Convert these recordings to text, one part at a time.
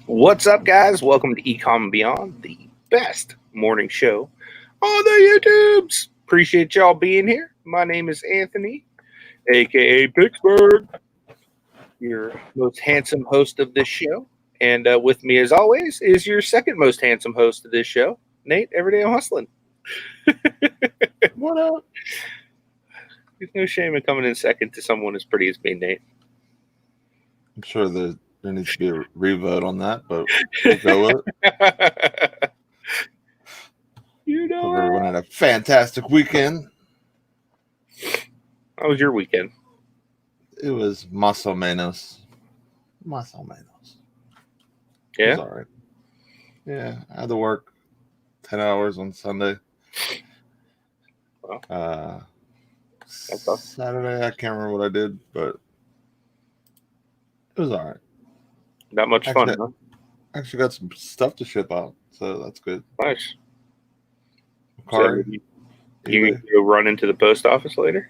What's up, guys? Welcome to ECOM and Beyond, the best morning show on the YouTubes. Appreciate y'all being here. My name is Anthony, aka Picksburgh, your most handsome host of this show. And with me, as always, is your second most handsome host of this show, Nate. Everyday I'm hustling. What up? There's no shame in coming in second to someone as pretty as me, Nate. I'm sure there needs to be a revote on that, but we'll go with it. You know, Hope everyone had a fantastic weekend. How was your weekend? It was más o menos. Más o menos. Yeah? It was all right. Yeah, I had to work 10 hours on Sunday. Well, Saturday, I can't remember what I did, but it was all right. Not much fun, huh? Actually got some stuff to ship out, so that's good. Nice. Mercari, so you going to go run into the post office later?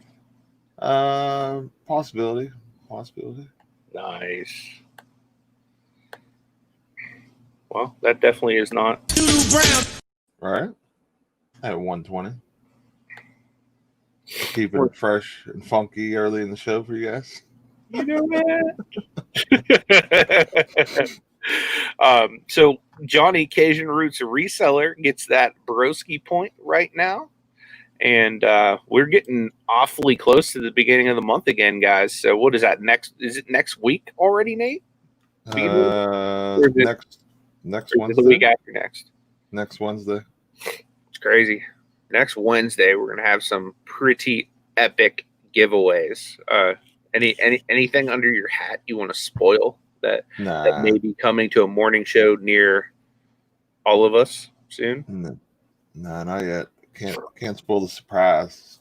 Possibility. Nice. Well, that definitely is not. Right? At 120. Keep it fresh and funky early in the show for you guys. You know that. So Johnny Cajun Roots, a reseller, gets that broski point right now. And we're getting awfully close to the beginning of the month again, guys. So what is that Is it next week already, Nate? Next Wednesday. The week after next. Next Wednesday. It's crazy. Next Wednesday, we're gonna have some pretty epic giveaways. Anything under your hat you want to spoil that may be coming to a morning show near all of us soon? No, not yet. Can't spoil the surprise.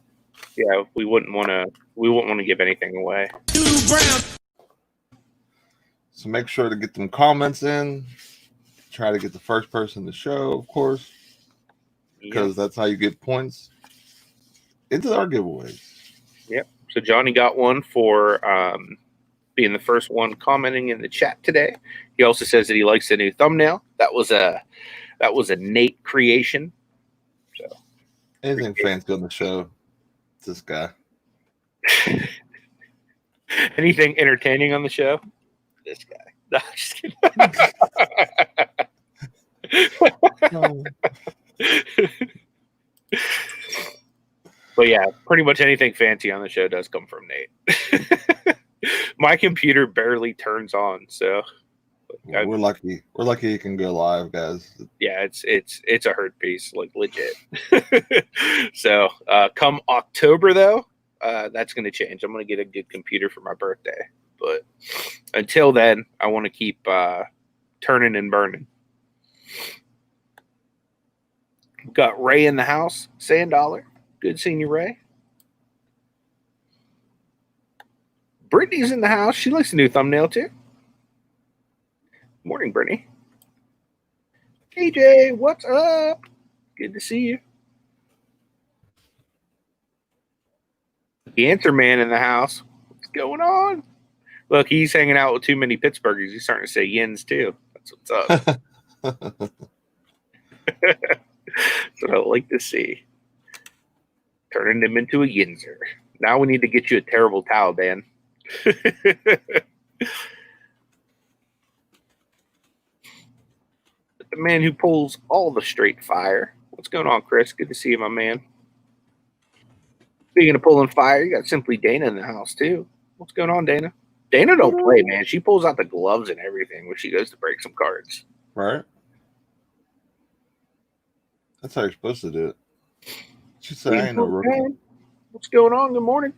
Yeah, we wouldn't want to give anything away. So make sure to get them comments in. Try to get the first person to show, of course, because that's how you get points into our giveaways. Yep. So Johnny got one for being the first one commenting in the chat today. He also says that he likes the new thumbnail. That was a Nate creation. So anything fancy on the show, it's this guy. Anything entertaining on the show, this guy. No, just kidding. But yeah, pretty much anything fancy on the show does come from Nate. My computer barely turns on, so we're lucky. We're lucky you can go live, guys. Yeah, it's a hurt piece, like legit. So come October though, that's gonna change. I'm gonna get a good computer for my birthday. But until then, I want to keep turning and burning. We've got Ray in the house, saying $. Good seeing you, Ray. Brittany's in the house. She likes the new thumbnail too. Morning, Brittany. KJ, what's up? Good to see you. The Answer Man in the house. What's going on? Look, he's hanging out with too many Pittsburghers. He's starting to say yins too. That's what's up. That's what I like to see. Turning him into a yinzer. Now we need to get you a terrible towel, Dan. The man who pulls all the straight fire. What's going on, Chris? Good to see you, my man. Speaking of pulling fire, you got Simply Dana in the house too. What's going on, Dana? Dana don't play, man. She pulls out the gloves and everything when she goes to break some cards. Right. That's how you're supposed to do it. She said, I ain't no rookie. What's going on? Good morning.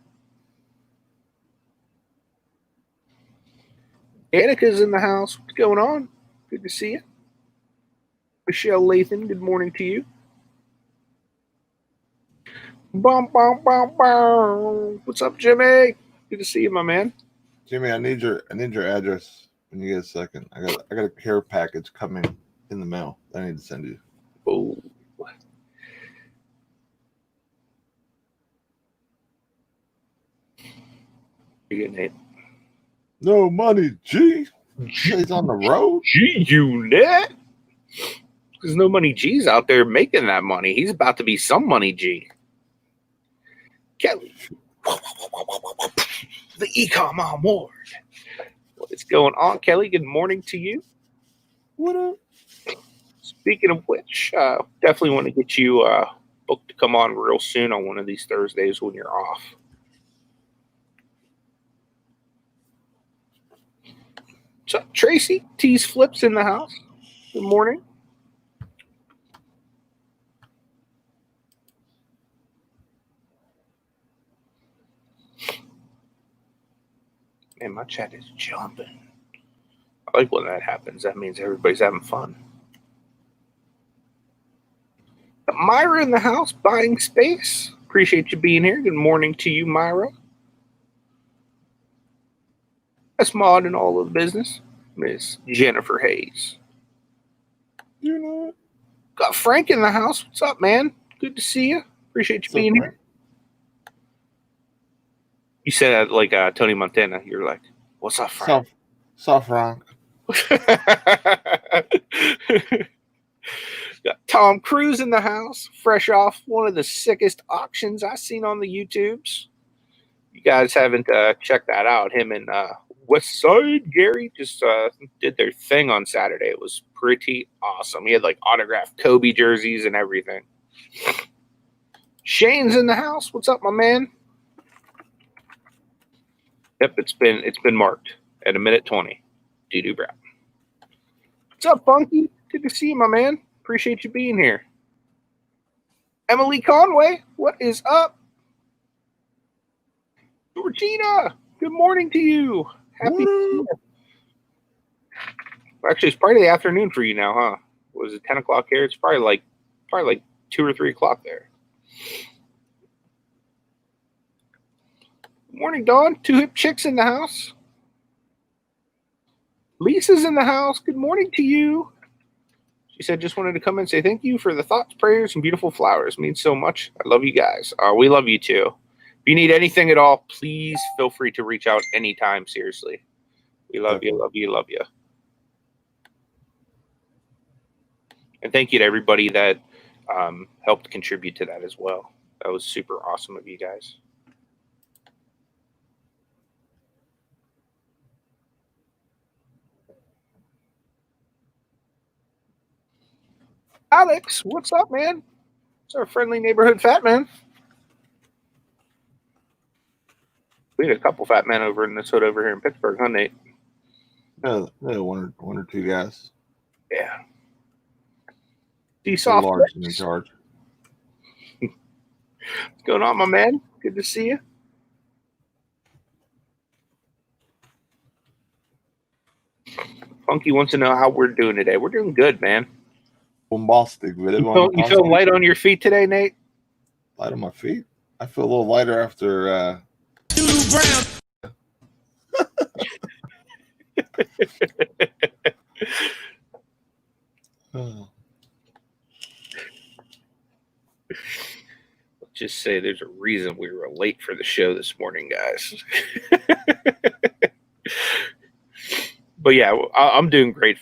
Danica's in the house. What's going on? Good to see you. Michelle Lathan, good morning to you. Bum, bum, bum, bum. What's up, Jimmy? Good to see you, my man. Jimmy, I need your address when you get a second. I got a care package coming in the mail that I need to send you. Oh. You good, Nate? No money, G. He's on the road. G-Unit. There's no money G's out there making that money. He's about to be some money G. Kelly. The ECOM award. What is going on, Kelly? Good morning to you. What up? Speaking of which, definitely want to get you booked to come on real soon on one of these Thursdays when you're off. So, Tracy, T's Flips in the house. Good morning. Man, my chat is jumping. I like when that happens. That means everybody's having fun. Myra in the house, buying space. Appreciate you being here. Good morning to you, Myra. That's Maud and all of the business. Miss Jennifer Hayes. You know it. Got Frank in the house. What's up, man? Good to see you. Appreciate you being here. You said that like Tony Montana. You're like, what's up, Frank? Soft Frank. Got Tom Cruise in the house, fresh off one of the sickest auctions I've seen on the YouTubes. You guys haven't checked that out. Him and West Side Gary just did their thing on Saturday. It was pretty awesome. He had like autographed Kobe jerseys and everything. Shane's in the house. What's up, my man? Yep, it's been marked at 1:20. Doo-doo Brown. What's up, Funky? Good to see you, my man. Appreciate you being here. Emily Conway, what is up? Georgina, good morning to you. Happy. Actually, it's probably the afternoon for you now, huh? Was it 10 o'clock here? It's probably like 2 or 3 o'clock there. Good morning, Dawn. Two hip chicks in the house. Lisa's in the house. Good morning to you. She said, just wanted to come and say thank you for the thoughts, prayers, and beautiful flowers. It means so much. I love you guys. We love you too. If you need anything at all, please feel free to reach out anytime. Seriously. We love you, love you, love you. And thank you to everybody that helped contribute to that as well. That was super awesome of you guys. Alex, what's up, man? It's our friendly neighborhood fat man. We had a couple fat men over in this hood over here in Pittsburgh, huh, Nate? Yeah, one or two guys. Yeah. D-Soft large and in charge. What's going on, my man? Good to see you. Funky wants to know how we're doing today. We're doing good, man. Bombastic. You feel light on your feet today, Nate? Light on my feet? I feel a little lighter after Let's just say there's a reason we were late for the show this morning, guys. But yeah, I'm doing great,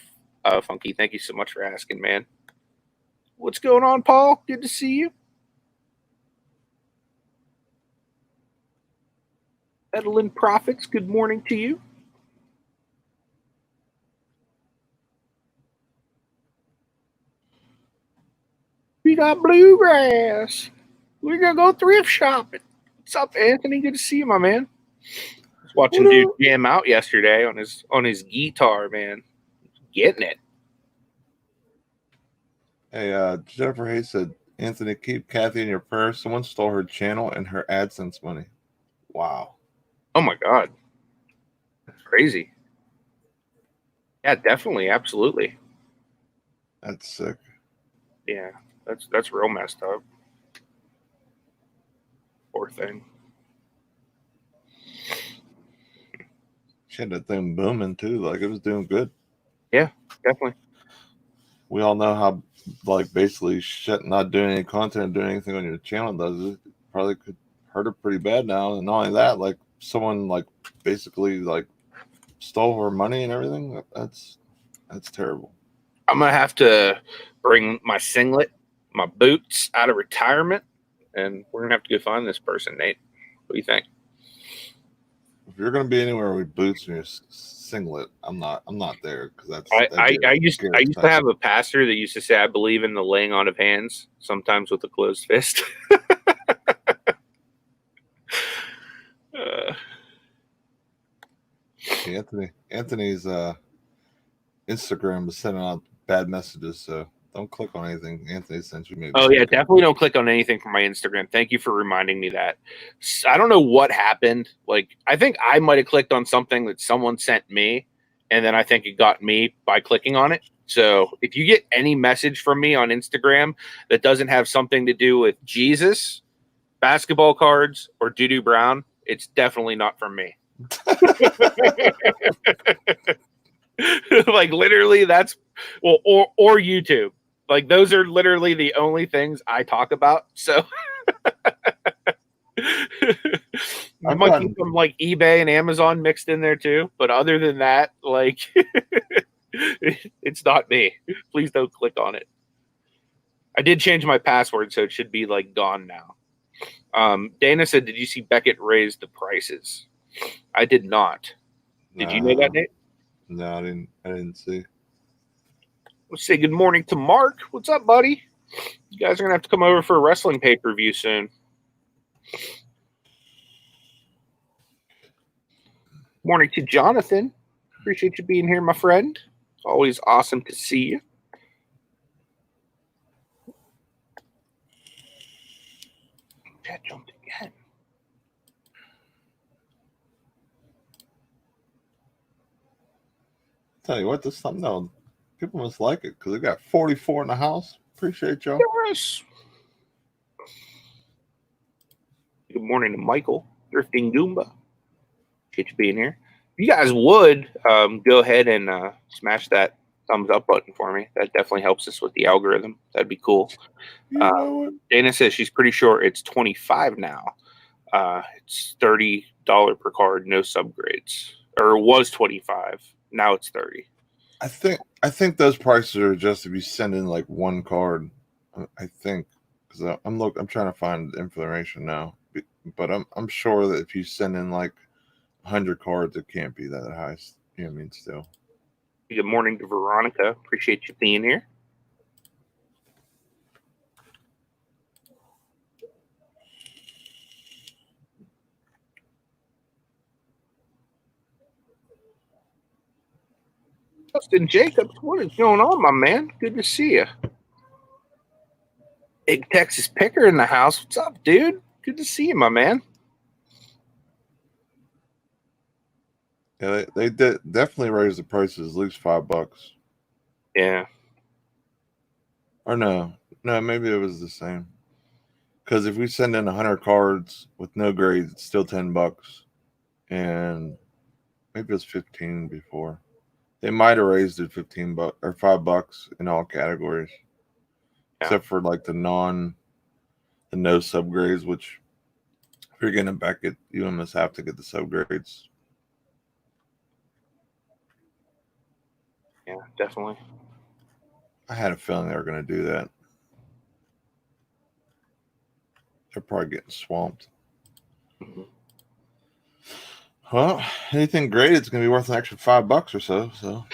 Funky. Thank you so much for asking, man. What's going on, Paul? Good to see you. Edelin Profits, good morning to you. We got bluegrass. We're going to go thrift shopping. What's up, Anthony? Good to see you, my man. I was watching dude jam out yesterday on his guitar, man. Getting it. Hey, Jennifer Hayes said, Anthony, keep Kathy in your prayers. Someone stole her channel and her AdSense money. Wow. Oh, my God. That's crazy. Yeah, definitely. Absolutely. That's sick. Yeah, that's real messed up. Poor thing. She had that thing booming, too. Like, it was doing good. Yeah, definitely. We all know how, like, basically not doing any content, doing anything on your channel does it. Probably could hurt her pretty bad now. And not only that, like, someone, like, basically, like, stole her money and everything. That's terrible. I'm gonna have to bring my singlet, my boots out of retirement, and we're gonna have to go find this person, Nate. What do you think? If you're gonna be anywhere with boots and your singlet, I'm not there because that's. I used to have a pastor that used to say, "I believe in the laying on of hands, sometimes with a closed fist." Anthony's Instagram was sending out bad messages, so don't click on anything Anthony sent you. Maybe. Oh yeah, definitely don't click on anything from my Instagram. Thank you for reminding me that. I don't know what happened. Like, I think I might have clicked on something that someone sent me, and then I think it got me by clicking on it. So if you get any message from me on Instagram that doesn't have something to do with Jesus, basketball cards, or Doo-Doo Brown, it's definitely not from me. Like, literally, that's or YouTube. Like, those are literally the only things I talk about. So I might keep some like eBay and Amazon mixed in there too. But other than that, like, it's not me. Please don't click on it. I did change my password, so it should be like gone now. Dana said, "Did you see Beckett raise the prices?" I did not. Did you know that, Nate? No, I didn't see. Let's say good morning to Mark. What's up, buddy? You guys are gonna have to come over for a wrestling pay-per-view soon. Morning to Jonathan. Appreciate you being here, my friend. It's always awesome to see you. Chat jumped again. Tell you what, this thumbnail, people must like it because we got 44 in the house. Appreciate y'all. Yes. Good morning to Michael, Drifting Goomba. Appreciate you being here. If you guys would go ahead and smash that thumbs up button for me, that definitely helps us with the algorithm. That'd be cool. Dana says she's pretty sure it's 25 now. It's $30 per card, no subgrades, or it was 25. Now it's 30. I think those prices are just if you send in like one card. I think because I'm trying to find the information now, but I'm sure that if you send in like 100 cards, it can't be that high. You know what I mean? Still. Good morning to Veronica. Appreciate you being here. Justin Jacobs, what is going on, my man? Good to see you. Big Texas Picker in the house. What's up, dude? Good to see you, my man. Yeah, they definitely raised the prices at least $5. Yeah. Or no, maybe it was the same. Because if we send in 100 cards with no grades, it's still $10, and maybe it was 15 before. They might have raised it $15 or $5 in all categories, except for like the no subgrades. Which if you're getting it back, you almost have to get the subgrades. Yeah, definitely. I had a feeling they were going to do that. They're probably getting swamped. Mm-hmm. Well, anything great, it's going to be worth an extra $5 or so. So,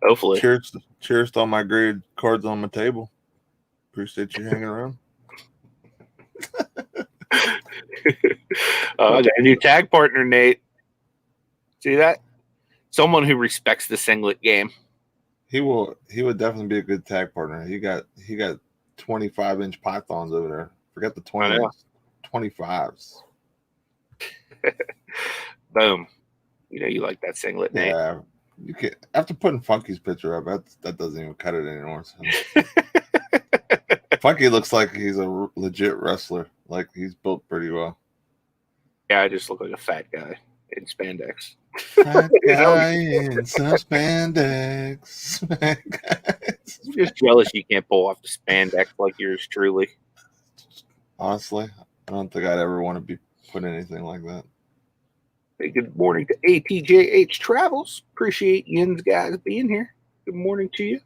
hopefully. Cheers to all my graded cards on my table. Appreciate you hanging around. I got a new tag partner, Nate. See that? Someone who respects the singlet game. He would definitely be a good tag partner. He got 25-inch pythons over there. Forget the 20s. 25s. Boom. You know you like that singlet, Nate. Yeah. You can, after putting Funky's picture up, that doesn't even cut it anymore. So. Funky looks like he's a legit wrestler. Like he's built pretty well. Yeah, I just look like a fat guy in spandex. Fat guy in some spandex. I'm just jealous you can't pull off the spandex like yours truly. Honestly, I don't think I'd ever want to be putting anything like that. Hey, good morning to ATJH Travels. Appreciate Yin's guys being here. Good morning to you.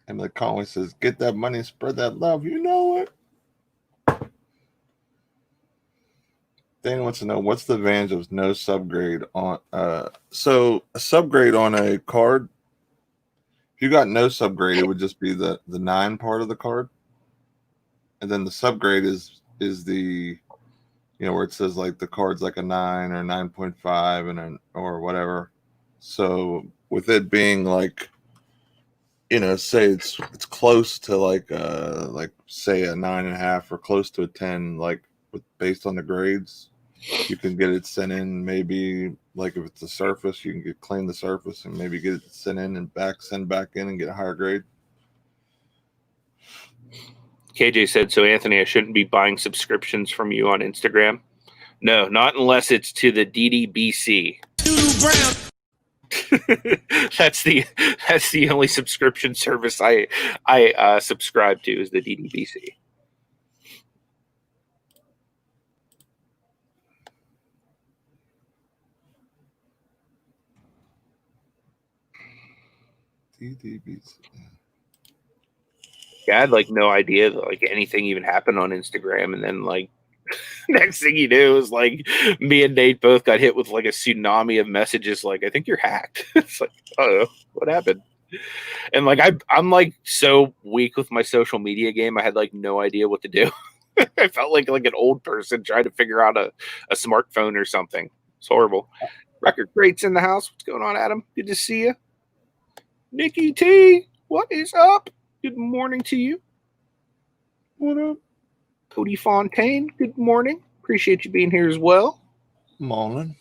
And the Conway says, get that money, spread that love. You know it. Dana wants to know, what's the advantage of no subgrade on so a subgrade on a card, if you got no subgrade, it would just be the 9 part of the card. And then the subgrade is the, where it says like the card's like a 9 or 9.5 and or whatever. So with it being like, say it's close to like say a 9.5 or close to a 10, like based on the grades, you can get it sent in. Maybe like if it's a surface, you can clean the surface and maybe get it sent in and send back in and get a higher grade. KJ said, so Anthony, I shouldn't be buying subscriptions from you on Instagram. No, not unless it's to the DDBC. That's the only subscription service I subscribe to is the DDBC. DDBC. Yeah, I had like no idea that like anything even happened on Instagram, and then like next thing you knew is like me and Nate both got hit with like a tsunami of messages like, I think you're hacked. It's like, oh, what happened? And like I'm like so weak with my social media game, I had like no idea what to do. I felt like an old person trying to figure out a smartphone or something. It's horrible. Record Greats in the house. What's going on, Adam? Good to see you. Nikki T, what is up? Good morning to you. What up? Cody Fontaine, good morning. Appreciate you being here as well. Morning.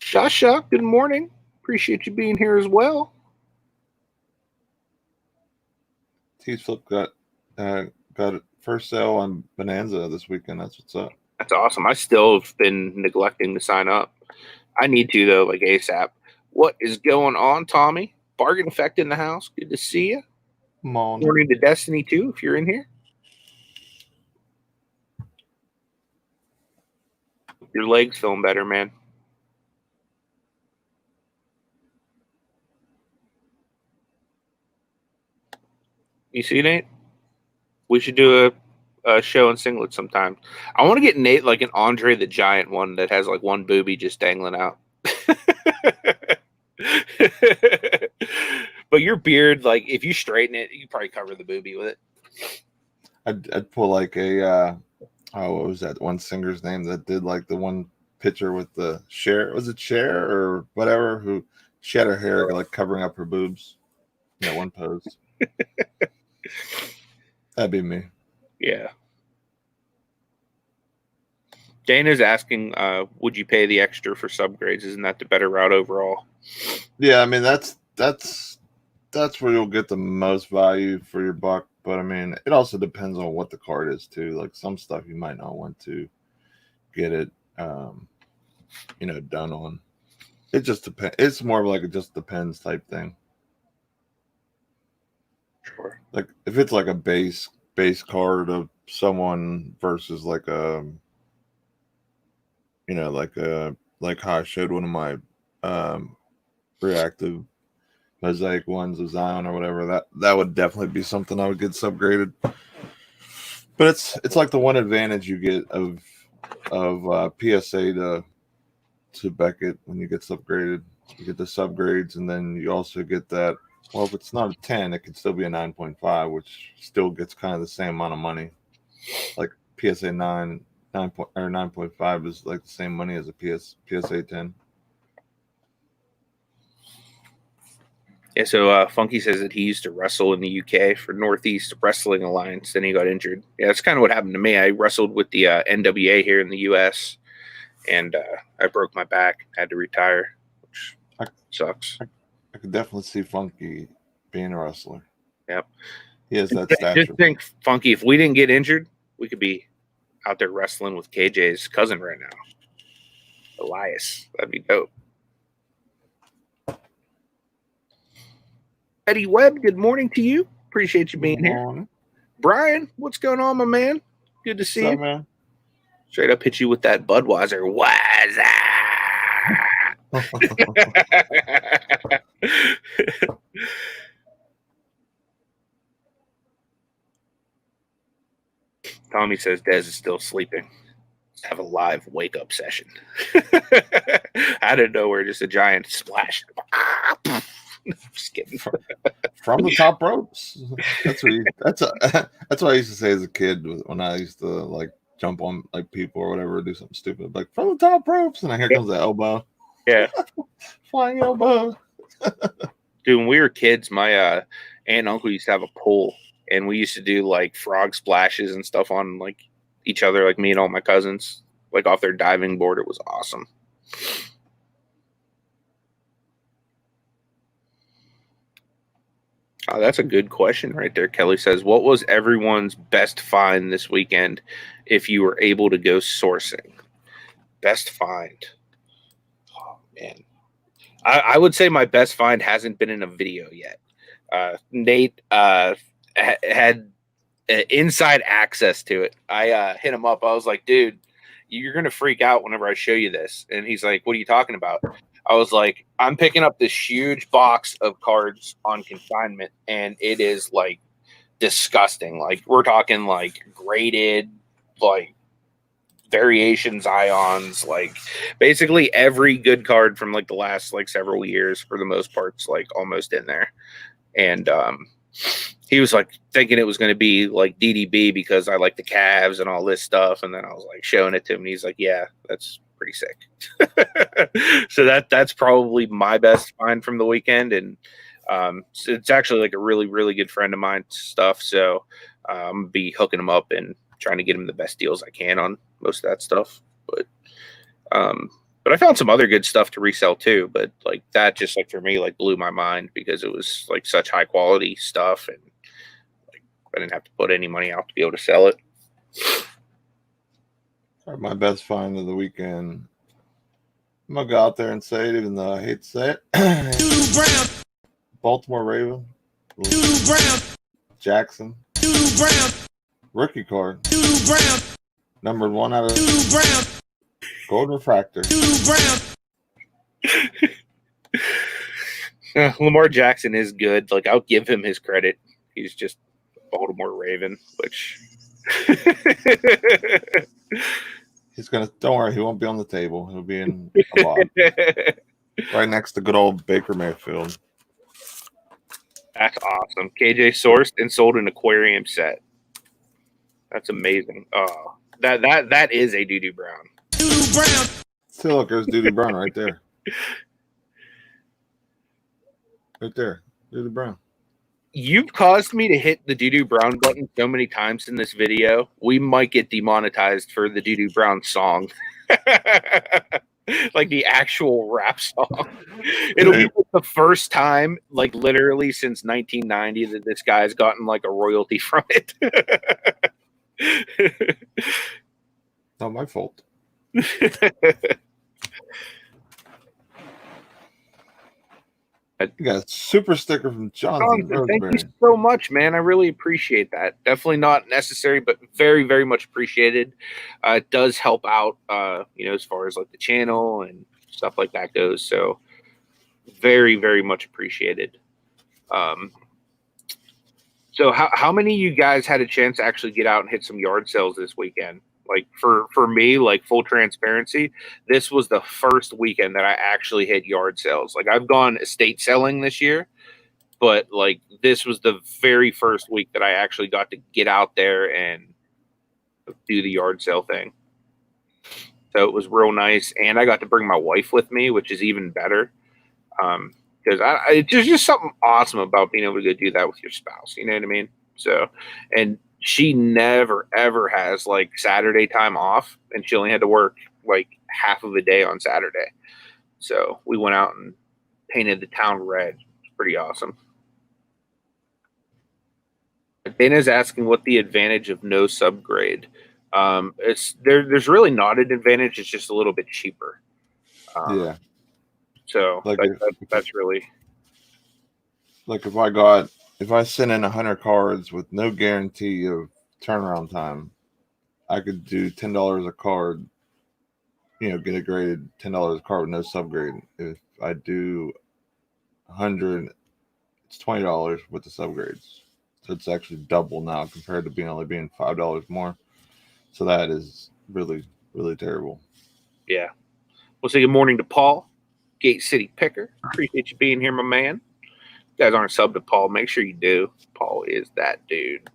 Shasha, good morning. Appreciate you being here as well. T-Flip got it first sale on Bonanza this weekend. That's what's up. That's awesome. I still have been neglecting to sign up. I need to, though, like ASAP. What is going on, Tommy? Bargain Effect in the house. Good to see you. Morning to Destiny, too, if you're in here. Your leg's feeling better, man. You see, Nate? We should do a show in singlet sometime. I want to get Nate like an Andre the Giant one that has like one boobie just dangling out. But your beard, like if you straighten it, you probably cover the boobie with it. I'd pull like a what was that one singer's name that did like the one picture with the Cher? Was it Cher or whatever? Who she had her hair like covering up her boobs in that one pose. That'd be me. Yeah. Dana's asking, would you pay the extra for subgrades? Isn't that the better route overall? Yeah, I mean that's where you'll get the most value for your buck. But I mean, it also depends on what the card is too. Like some stuff you might not want to get it, done on. It just depends. It's more of like it just depends type thing. Sure. Like if it's like a base card of someone versus like a, like how I showed one of my reactive mosaic ones of Zion or whatever, that would definitely be something I would get subgraded. But it's like the one advantage you get of PSA to Beckett when you get subgraded. You get the subgrades, and then you also get that. Well, if it's not a 10, it could still be a 9.5, which still gets kind of the same amount of money. Like PSA 9.5 is like the same money as a PSA 10. Yeah, so Funky says that he used to wrestle in the UK for Northeast Wrestling Alliance, then he got injured. Yeah, that's kind of what happened to me. I wrestled with the NWA here in the US, and I broke my back, had to retire, which sucks. I could definitely see Funky being a wrestler. Yep. He has that stature. Just think, Funky, if we didn't get injured, we could be out there wrestling with KJ's cousin right now, Elias. That'd be dope. Eddie Webb, good morning to you. Appreciate you being here. Brian, what's going on, my man? Good to see What's you. up, man? Straight up hit you with that Budweiser. Tommy says Dez is still sleeping. Let's have a live wake up session. Out of nowhere, just a giant splash. Just kidding. From the top ropes. That's what I used to say as a kid when I used to like jump on like people or whatever, do something stupid, like from the top ropes, and then here comes the elbow. Yeah. Flying elbow. Dude, when we were kids, my aunt and uncle used to have a pool, and we used to do like frog splashes and stuff on like each other, like me and all my cousins, like off their diving board. It was awesome. Oh, that's a good question right there. Kelly says, what was everyone's best find this weekend if you were able to go sourcing? Best find. Oh, man. I would say my best find hasn't been in a video yet. Nate had inside access to it. I hit him up. I was like, dude, you're going to freak out whenever I show you this. And he's like, what are you talking about? I was like, I'm picking up this huge box of cards on consignment, and it is like disgusting. Like, we're talking like graded, like variations, ions, like basically every good card from like the last like several years for the most part's like almost in there. And he was like thinking it was going to be like DDB because I like the Cavs and all this stuff. And then I was like showing it to him, and he's like, yeah, that's pretty sick. So that's probably my best find from the weekend. And so it's actually like a really, really good friend of mine's stuff. So I'm gonna be hooking him up and trying to get him the best deals I can on most of that stuff. But I found some other good stuff to resell too. But like that just like for me like blew my mind because it was like such high quality stuff, and like I didn't have to put any money out to be able to sell it. My best find of the weekend. I'm gonna go out there and say it, even though I hate to say it. Baltimore Raven. Jackson. Rookie card. Numbered 1 out of gold refractor. Lamar Jackson is good. Like I'll give him his credit. He's just a Baltimore Raven, which he's gonna. Don't worry, he won't be on the table. He'll be in a box right next to good old Baker Mayfield. That's awesome. KJ sourced and sold an aquarium set. That's amazing. Oh, that is a Doo-Doo Brown. See, look, there's Doo-Doo Brown right there. Right there, Doo-Doo Brown. You've caused me to hit the Doo-Doo Brown button so many times in this video. We might get demonetized for the Doo-Doo Brown song. Like the actual rap song. It'll be the first time, like literally since 1990, that this guy's gotten like a royalty from it. Not my fault. You got a super sticker from Jonathan. Thank you so much, man. I really appreciate that. Definitely not necessary, but very, very much appreciated. It does help out, as far as like the channel and stuff like that goes. So very, very much appreciated. So how many of you guys had a chance to actually get out and hit some yard sales this weekend? Like for me, like full transparency, this was the first weekend that I actually hit yard sales. Like I've gone estate selling this year, but like this was the very first week that I actually got to get out there and do the yard sale thing. So it was real nice. And I got to bring my wife with me, which is even better. Because there's just something awesome about being able to go do that with your spouse. You know what I mean? So, and she never, ever has like Saturday time off, and she only had to work like half of a day on Saturday. So we went out and painted the town red. It's pretty awesome. Dana's asking what the advantage of no subgrade. There's really not an advantage. It's just a little bit cheaper. Yeah. So like that's really like if I send in 100 cards with no guarantee of turnaround time, I could do $10 a card. Get a graded $10 a card with no subgrade. If I do 100, it's $20 with the subgrades. So it's actually double now compared to only being $5 more. So that is really, really terrible. Yeah. We'll say good morning to Paul, Gate City Picker. Appreciate you being here, my man. You guys aren't subbed to Paul. Make sure you do. Paul is that dude.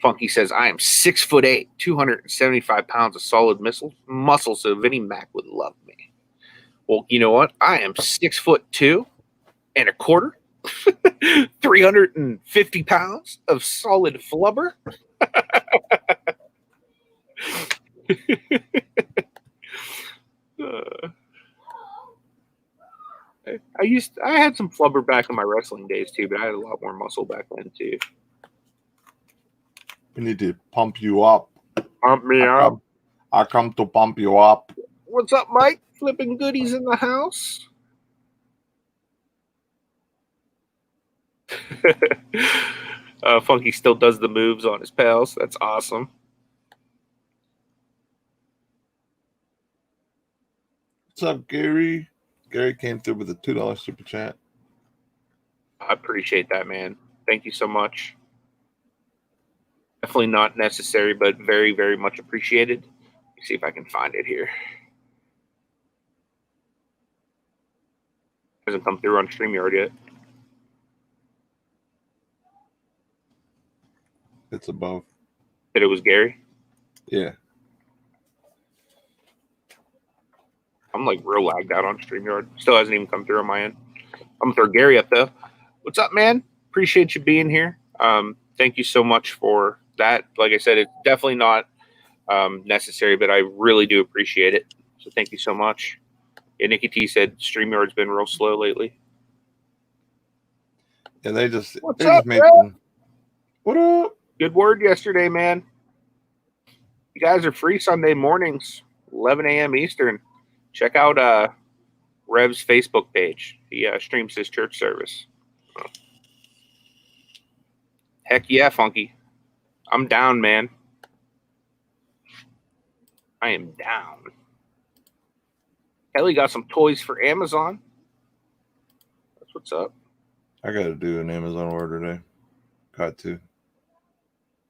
Funky says, I am 6'8", 275 pounds of solid muscle, so Vinnie Mac would love me. Well, you know what? I am 6'2" and a quarter, 350 pounds of solid flubber. I had some flubber back in my wrestling days too, but I had a lot more muscle back then too. We need to pump you up. Pump me up. I come to pump you up. What's up, Mike? Flipping goodies in the house. Funky still does the moves on his pals. That's awesome. What's up, Gary? Gary came through with a $2 super chat. I appreciate that, man. Thank you so much. Definitely not necessary, but very, very much appreciated. Let me see if I can find it here. Hasn't come through on StreamYard yet. It's above. Said it was Gary? Yeah. I'm like real lagged out on StreamYard. Still hasn't even come through on my end. I'm gonna throw Gary up though. What's up, man? Appreciate you being here. Thank you so much for that. Like I said, it's definitely not necessary, but I really do appreciate it. So thank you so much. Yeah, Nikki T said StreamYard's been real slow lately. Yeah, they just What's up, making. What up? Good word yesterday, man. You guys are free Sunday mornings, 11 a.m. Eastern. Check out Rev's Facebook page. He streams his church service. Heck yeah, Funky. I'm down, man. I am down. Kelly got some toys for Amazon. That's what's up. I got to do an Amazon order today. Got to.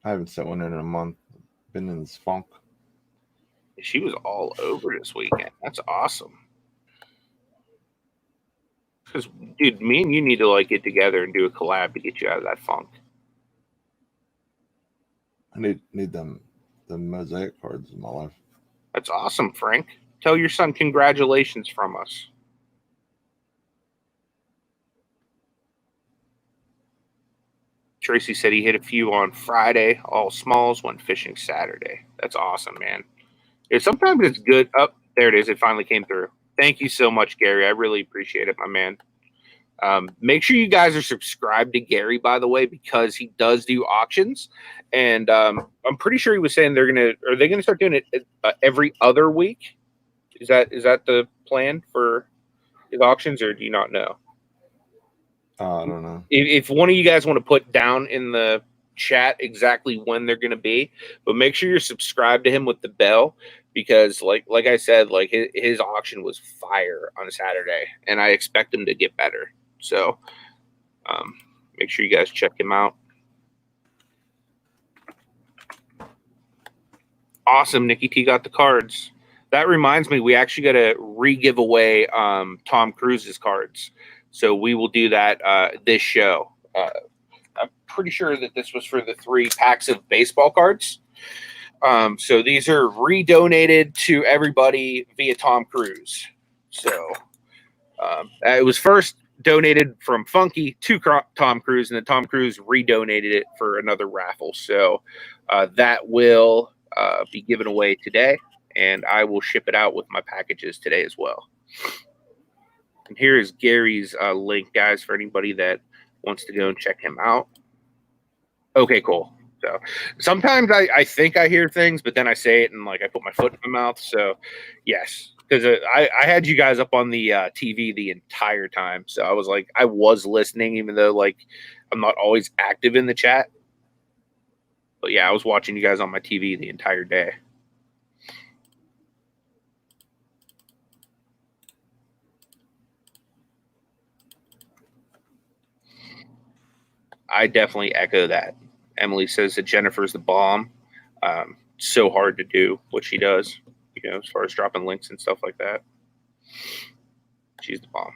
I haven't sent one in a month. Been in this funk. She was all over this weekend. That's awesome. Because, dude, me and you need to like get together and do a collab to get you out of that funk. I need them the mosaic cards in my life. That's awesome, Frank. Tell your son congratulations from us. Tracy said he hit a few on Friday. All smalls, went fishing Saturday. That's awesome, man. Sometimes it's good. Oh, there it is. It finally came through. Thank you so much, Gary. I really appreciate it, my man. Make sure you guys are subscribed to Gary, by the way, because he does do auctions. And I'm pretty sure he was saying are they gonna start doing it every other week? Is that the plan for his auctions, or do you not know? I don't know. If one of you guys want to put down in the chat exactly when they're going to be, but make sure you're subscribed to him with the bell, because like I said, like his auction was fire on Saturday, and I expect him to get better. So make sure you guys check him out. Awesome. Nikki T got the cards. That reminds me, we actually got to re-give away Tom Cruise's cards. So we will do that this show. I'm pretty sure that this was for the 3 packs of baseball cards. So these are redonated to everybody via Tom Cruise. So it was first donated from Funky to Tom Cruise, and then Tom Cruise redonated it for another raffle. So that will be given away today, and I will ship it out with my packages today as well. And here is Gary's link, guys, for anybody that wants to go and check him out. Okay, cool. So sometimes I think I hear things, but then I say it and like I put my foot in my mouth. So yes, because I had you guys up on the TV the entire time. So I was like, I was listening, even though like I'm not always active in the chat. But yeah, I was watching you guys on my TV the entire day. I definitely echo that. Emily says that Jennifer's the bomb. So hard to do what she does, you know, as far as dropping links and stuff like that. She's the bomb.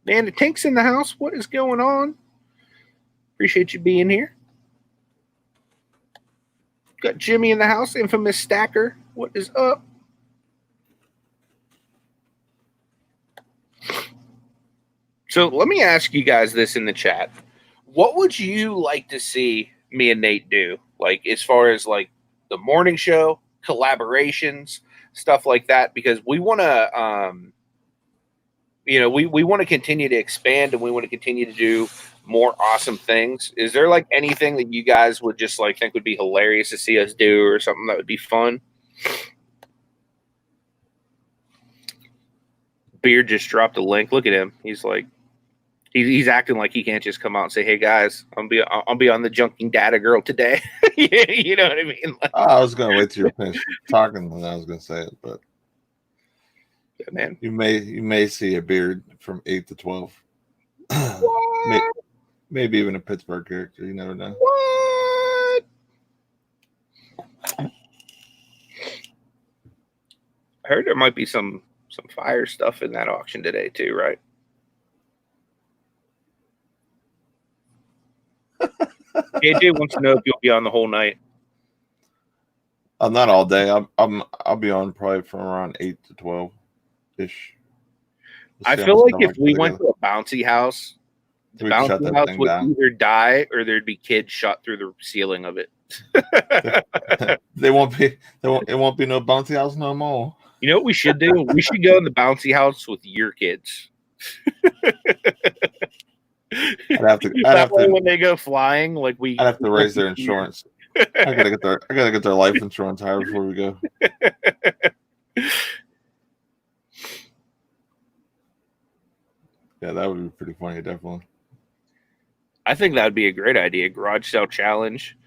Man, the Tank's in the house. What is going on? Appreciate you being here. Got Jimmy in the house, infamous stacker. What is up? So let me ask you guys this in the chat. What would you like to see me and Nate do? Like, as far as like the morning show, collaborations, stuff like that, because we want to, you know, we want to continue to expand and we want to continue to do more awesome things. Is there like anything that you guys would just like think would be hilarious to see us do, or something that would be fun? Beard just dropped a link. Look at him. He's like, he's acting like he can't just come out and say, "Hey guys, I'll be on the Junking Data Girl today." You know what I mean? Like, I was gonna wait till you finish talking when I was gonna say it, but yeah, man, you may see a beard from 8 to 12. Maybe even a Pittsburgh character. You never know. What? I heard there might be some fire stuff in that auction today too, right? AJ wants to know if you'll be on the whole night. I'm not all day. I'll be on probably from around 8 to 12 ish. I feel like if we went to a bouncy house, the bouncy house would either die or there'd be kids shot through the ceiling of it. It won't be no bouncy house no more. You know what we should do? We should go in the bouncy house with your kids. I'd have to when they go flying, like I'd have to raise their insurance. I gotta get their life insurance higher before we go. Yeah, that would be pretty funny, definitely. I think that would be a great idea. Garage sale challenge.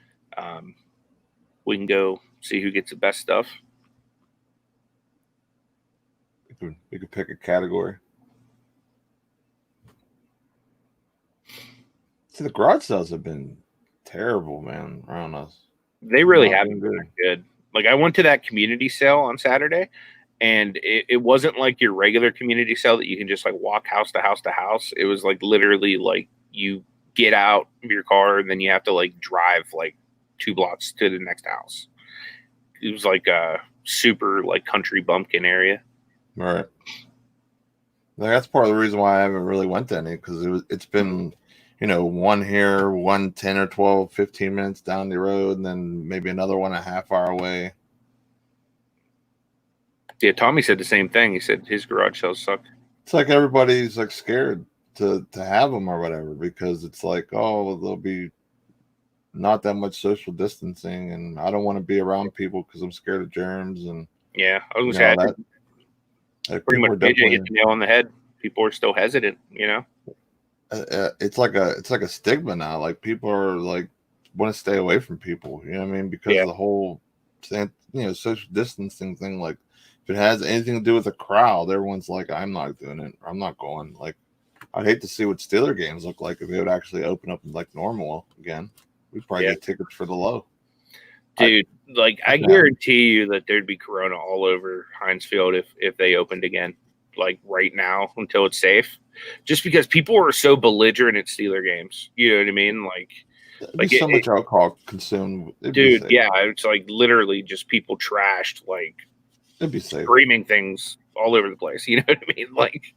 We can go see who gets the best stuff. We could pick a category. See, the garage sales have been terrible, man, around us. They really haven't been good. Like, I went to that community sale on Saturday, and it wasn't like your regular community sale that you can just like walk house to house to house. It was like literally like you get out of your car and then you have to like drive like 2 blocks to the next house. It was like a super like country bumpkin area. Right. Like, that's part of the reason why I haven't really went to any, because it's been, you know, one here, one 10 or 12, 15 minutes down the road, and then maybe another one a half hour away. Yeah, Tommy said the same thing. He said his garage sales suck. It's like everybody's like scared to have them or whatever, because it's like, oh, there'll be not that much social distancing, and I don't want to be around people because I'm scared of germs. And yeah, I was gonna say that pretty much hit the nail on the head. People are still hesitant, you know. It's like a stigma now. Like, people are like want to stay away from people. You know what I mean? Because of the whole, you know, social distancing thing. Like, if it has anything to do with a crowd, everyone's like, I'm not doing it. I'm not going. Like, I'd hate to see what Steeler games look like if they would actually open up like normal again. We'd probably get tickets for the low. Dude, I guarantee you that there'd be Corona all over Heinz Field if they opened again, like right now until it's safe. Just because people are so belligerent at Steeler games. You know what I mean? Like so much alcohol consumed. Dude, yeah, it's like literally just people trashed, like it'd be safe. Screaming things all over the place. You know what I mean? Like,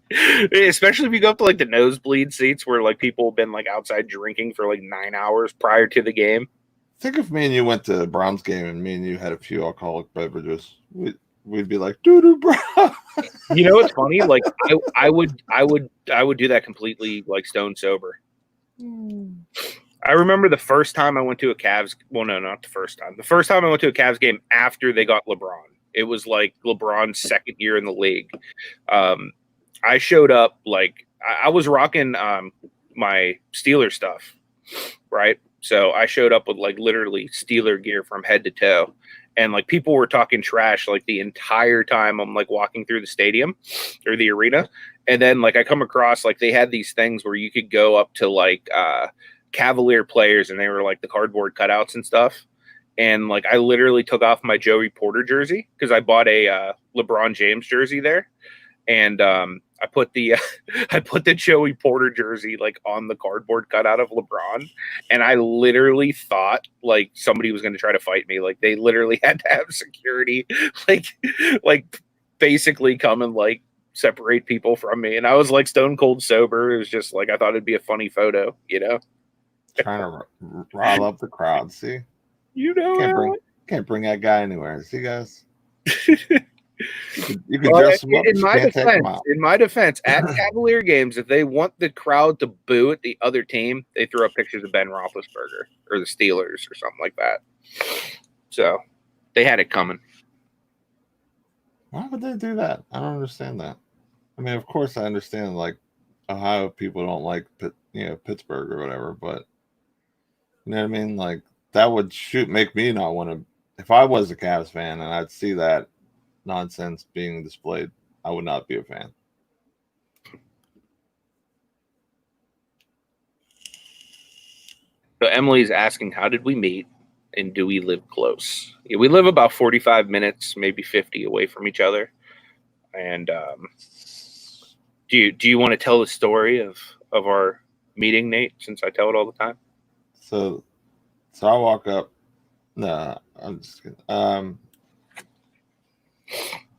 especially if you go up to like the nosebleed seats where like people have been like outside drinking for like 9 hours prior to the game. Think if me and you went to a Browns game and me and you had a few alcoholic beverages, we'd be like, doo-doo, bro. You know what's funny? Like, I would do that completely like stone sober. I remember the first time I went to a Cavs. Well, no, not the first time. The first time I went to a Cavs game after they got LeBron. It was like LeBron's second year in the league. I showed up like I was rocking my Steelers stuff, right? So I showed up with like literally Steeler gear from head to toe. And like people were talking trash like the entire time I'm like walking through the stadium or the arena. And then like I come across like they had these things where you could go up to like Cavalier players and they were like the cardboard cutouts and stuff. And like I literally took off my Joey Porter jersey because I bought a LeBron James jersey there. And I put the I put the Joey Porter jersey like on the cardboard cutout of LeBron, and I literally thought like somebody was going to try to fight me. Like they literally had to have security, like basically come and like separate people from me. And I was like stone cold sober. It was just like I thought it'd be a funny photo, you know. Trying to rile up the crowd. See, you know, can't bring that guy anywhere. See, guys. You can well, dress them up. In my defense, at Cavalier games, if they want the crowd to boo at the other team, they throw up pictures of Ben Roethlisberger or the Steelers or something like that. So they had it coming. Why would they do that? I don't understand that. I mean, of course, I understand like Ohio people don't like Pittsburgh or whatever, but you know what I mean. Like that would make me not want to. If I was a Cavs fan and I'd see that nonsense being displayed, I would not be a fan. So Emily's asking, how did we meet and do we live close? Yeah, we live about 45 minutes, maybe 50 away from each other. And do you want to tell the story of our meeting, Nate, since I tell it all the time? So I walk up. No, I'm just kidding.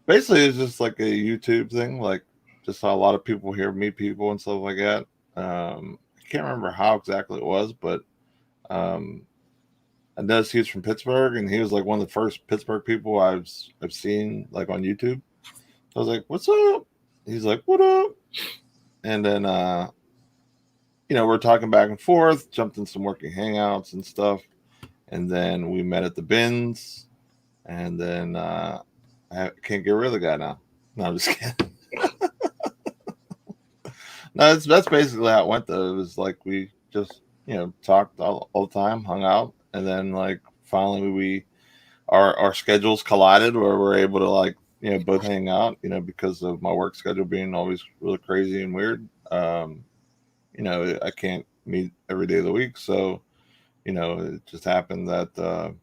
Basically, it's just like a YouTube thing. Like, just saw a lot of people here meet people and stuff like that. I can't remember how exactly it was, but I noticed he was from Pittsburgh, and he was like one of the first Pittsburgh people I've seen like on YouTube. So I was like, "What's up?" He's like, "What up?" And then we're talking back and forth, jumped in some working hangouts and stuff, and then we met at the bins, and then I can't get rid of the guy now. No, I'm just kidding. No, that's basically how it went though. It was like we just talked all the time, hung out, and then like finally our schedules collided where we're able to like both hang out because of my work schedule being always really crazy and weird. I can't meet every day of the week, so it just happened that I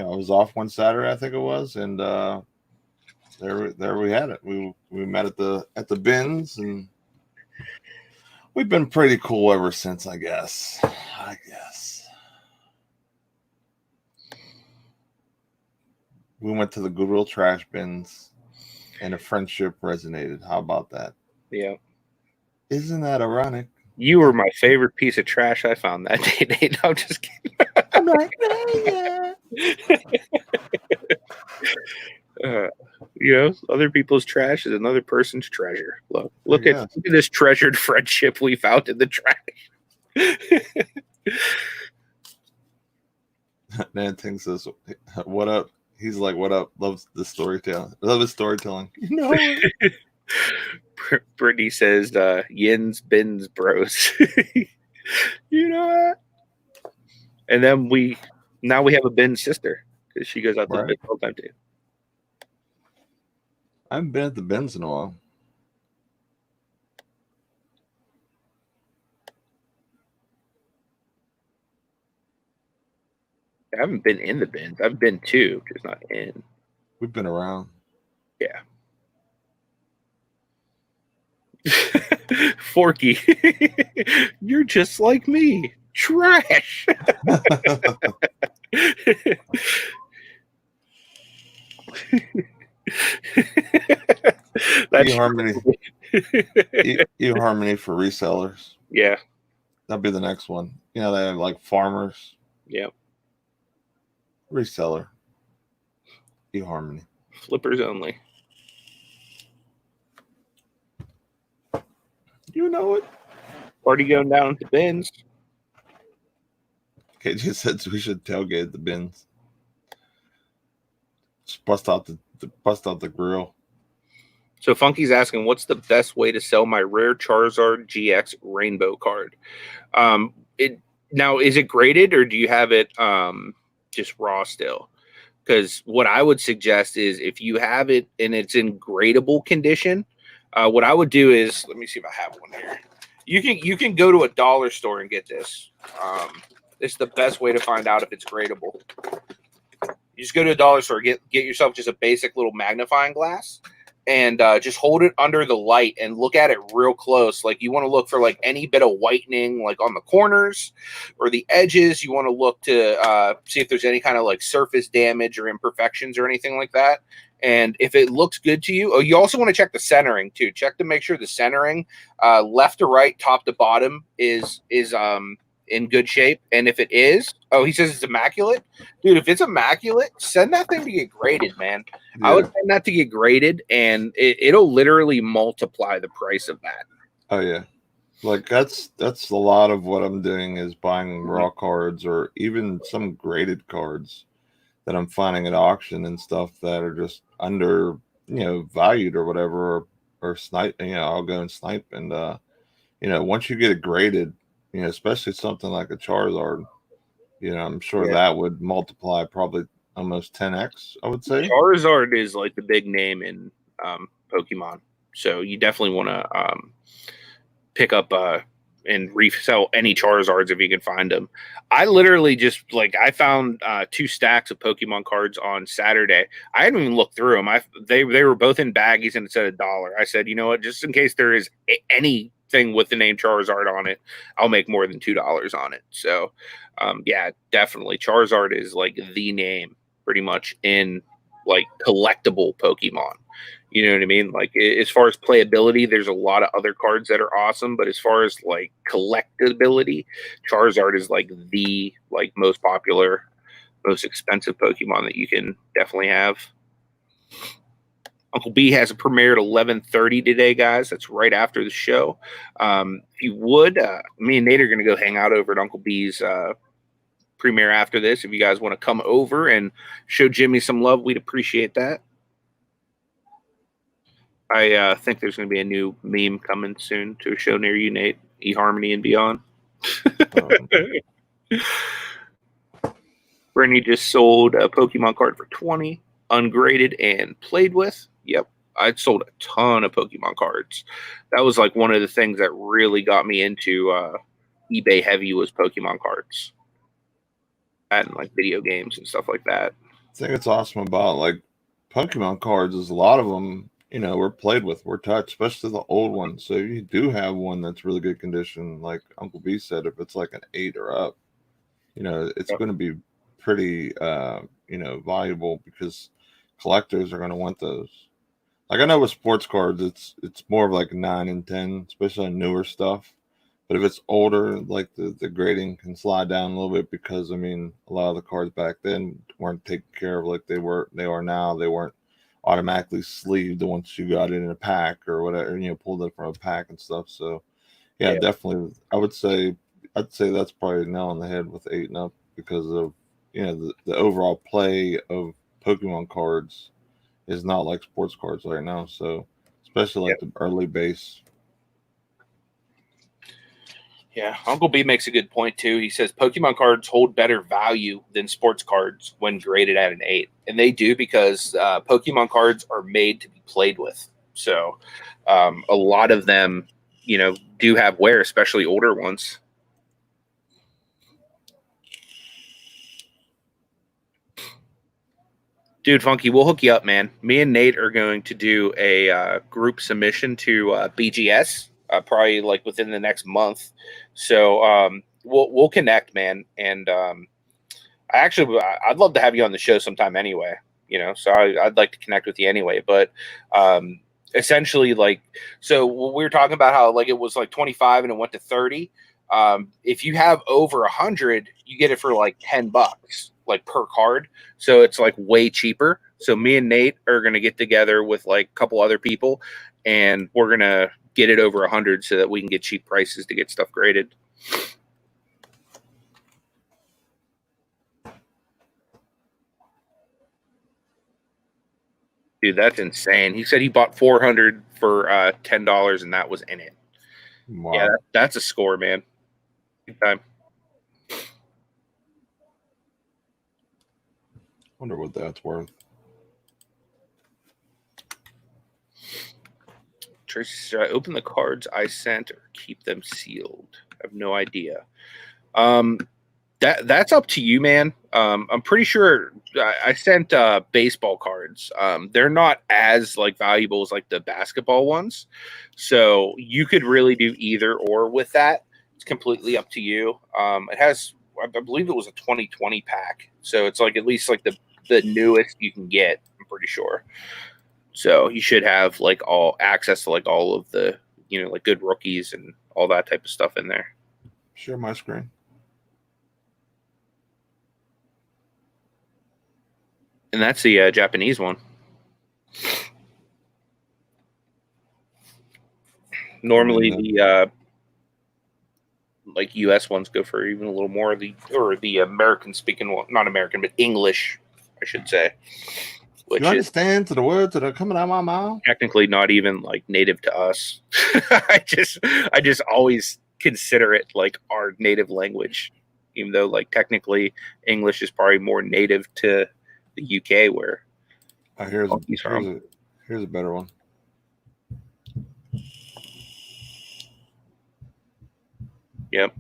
was off one Saturday, I think it was, and there we had it. We met at the bins, and we've been pretty cool ever since, I guess. We went to the Goodwill trash bins, and a friendship resonated. How about that? Yeah. Isn't that ironic? You were my favorite piece of trash I found that day, Nate. No, I'm just kidding. I'm like, yeah. Other people's trash is another person's treasure. Look at this treasured friendship we found in the trash. Man thinks this. What up? He's like, what up? Loves the storytelling. Love his storytelling. Brittany says, "Yins bins bros." You know what? And then we have a bin sister because she goes out to the bin all the time too. I haven't been at the bins in a while. I haven't been in the bins. I've been to, just not in. We've been around. Yeah. Forky, you're just like me. Trash. That's eHarmony. eHarmony for resellers. Yeah. That'll be the next one. They have like farmers. Yep. Reseller. eHarmony. Flippers only. You know it. Party going down at the bins. KJ said we should tailgate at the bins. Just bust out the grill. So Funky's asking, what's the best way to sell my rare Charizard GX Rainbow card? Now, is it graded or do you have it just raw still? Because what I would suggest is if you have it and it's in gradable condition, what I would do is, let me see if I have one here. You can go to a dollar store and get this. It's the best way to find out if it's gradable. You just go to a dollar store, get yourself just a basic little magnifying glass, and just hold it under the light and look at it real close. Like you want to look for like any bit of whitening, like on the corners or the edges. You want to look to see if there's any kind of like surface damage or imperfections or anything like that. And if it looks good to you, you also want to check the centering too. Check to make sure the centering, left to right, top to bottom, is in good shape. And if it is, he says it's immaculate. Dude, if it's immaculate, send that thing to get graded, man. Yeah. I would send that to get graded, and it'll literally multiply the price of that. Oh yeah, like that's a lot of what I'm doing is buying raw cards or even some graded cards that I'm finding at auction and stuff that are just under, valued or whatever, or snipe. I'll go and snipe, and once you get it graded, especially something like a Charizard, I'm sure that would multiply probably almost 10x, I would say. Charizard is like the big name in Pokemon. So you definitely want to pick up and resell any Charizards if you can find them. I literally just I found 2 stacks of Pokemon cards on Saturday. I hadn't even looked through them. They were both in baggies and it said $1. I said, you know what, just in case there is anything with the name Charizard on it, I'll make more than $2 on it. So yeah, definitely Charizard is like the name pretty much in like collectible Pokemon. You know what I mean? Like as far as playability, there's a lot of other cards that are awesome, but as far as like collectability, Charizard is like the most popular, most expensive Pokemon that you can definitely have. Uncle B has a premiere at 11:30 today, guys. That's right after the show. If you would, me and Nate are going to go hang out over at Uncle B's premiere after this. If you guys want to come over and show Jimmy some love, we'd appreciate that. I think there's going to be a new meme coming soon to a show near you, Nate. eHarmony and beyond. Brittany just sold a Pokemon card for $20, ungraded and played with. Yep, I sold a ton of Pokemon cards. That was like one of the things that really got me into eBay heavy was Pokemon cards. And like video games and stuff like that. I think it's awesome about like Pokemon cards is a lot of them, we're played with, we're touched, especially the old ones. So if you do have one that's really good condition, like Uncle B said, if it's like an 8 or up, it's going to be pretty, valuable because collectors are going to want those. Like I know with sports cards, it's more of like 9 and 10, especially on newer stuff. But if it's older, like the grading can slide down a little bit because, a lot of the cards back then weren't taken care of like they are now. They weren't automatically sleeved once you got it in a pack or whatever, pulled it from a pack and stuff. So, yeah, definitely. I'd say that's probably a nail on the head with 8 and up because of, the overall play of Pokemon cards is not like sports cards right now. So, especially like the early base. Yeah, Uncle B makes a good point too. He says Pokemon cards hold better value than sports cards when graded at an 8, and they do because Pokemon cards are made to be played with. So a lot of them, do have wear, especially older ones. Dude, Funky, we'll hook you up, man. Me and Nate are going to do a group submission to BGS. Probably like within the next month. So we'll connect, man. And I'd love to have you on the show sometime anyway, so I'd like to connect with you anyway. But essentially so we were talking about how it was like 25 and it went to 30. If you have over 100, you get it for like $10 per card. So it's like way cheaper. So me and Nate are going to get together with like a couple other people and we're going to get it over 100 so that we can get cheap prices to get stuff graded. Dude, that's insane. He said he bought 400 for $10 and that was in it. Wow. Yeah, that's a score, man. Good time. Wonder what that's worth. Tracy, should I open the cards I sent or keep them sealed? I have no idea. That's up to you, man. I'm pretty sure I sent baseball cards. They're not as like valuable as like the basketball ones, so you could really do either or with that. It's completely up to you. It has, I believe it was a 2020 pack, so it's like at least like the newest you can get. I'm pretty sure. So you should have like all access to like all of the, you know, like good rookies and all that type of stuff in there. Share my screen. And that's the Japanese one. Normally the like US ones go for even a little more. The American speaking one, not American, but English, I should say. Which you understand to the words that are coming out of my mouth? Technically not even like native to us. I just always consider it like our native language, even though like technically English is probably more native to the UK where here's a better one. Yep.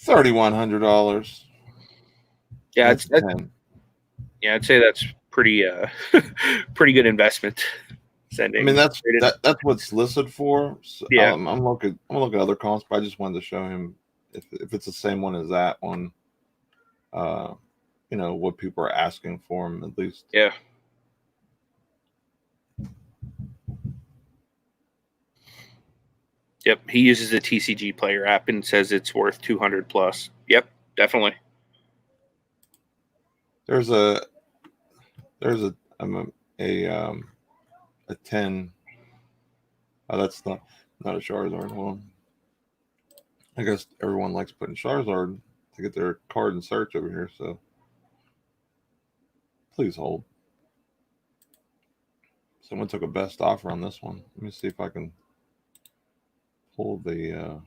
$3,100. Yeah, I'd say that's pretty pretty good investment. Sending. I mean that's what's listed for. So yeah. I'm looking at other comps, but I just wanted to show him if it's the same one as that one. You know what people are asking for him at least. Yeah. Yep, he uses the TCG Player app and says it's worth 200 plus. Yep, definitely. There's a 10. Oh, that's not a Charizard. Hold on. I guess everyone likes putting Charizard to get their card in search over here. So please hold. Someone took a best offer on this one. Let me see if I can hold the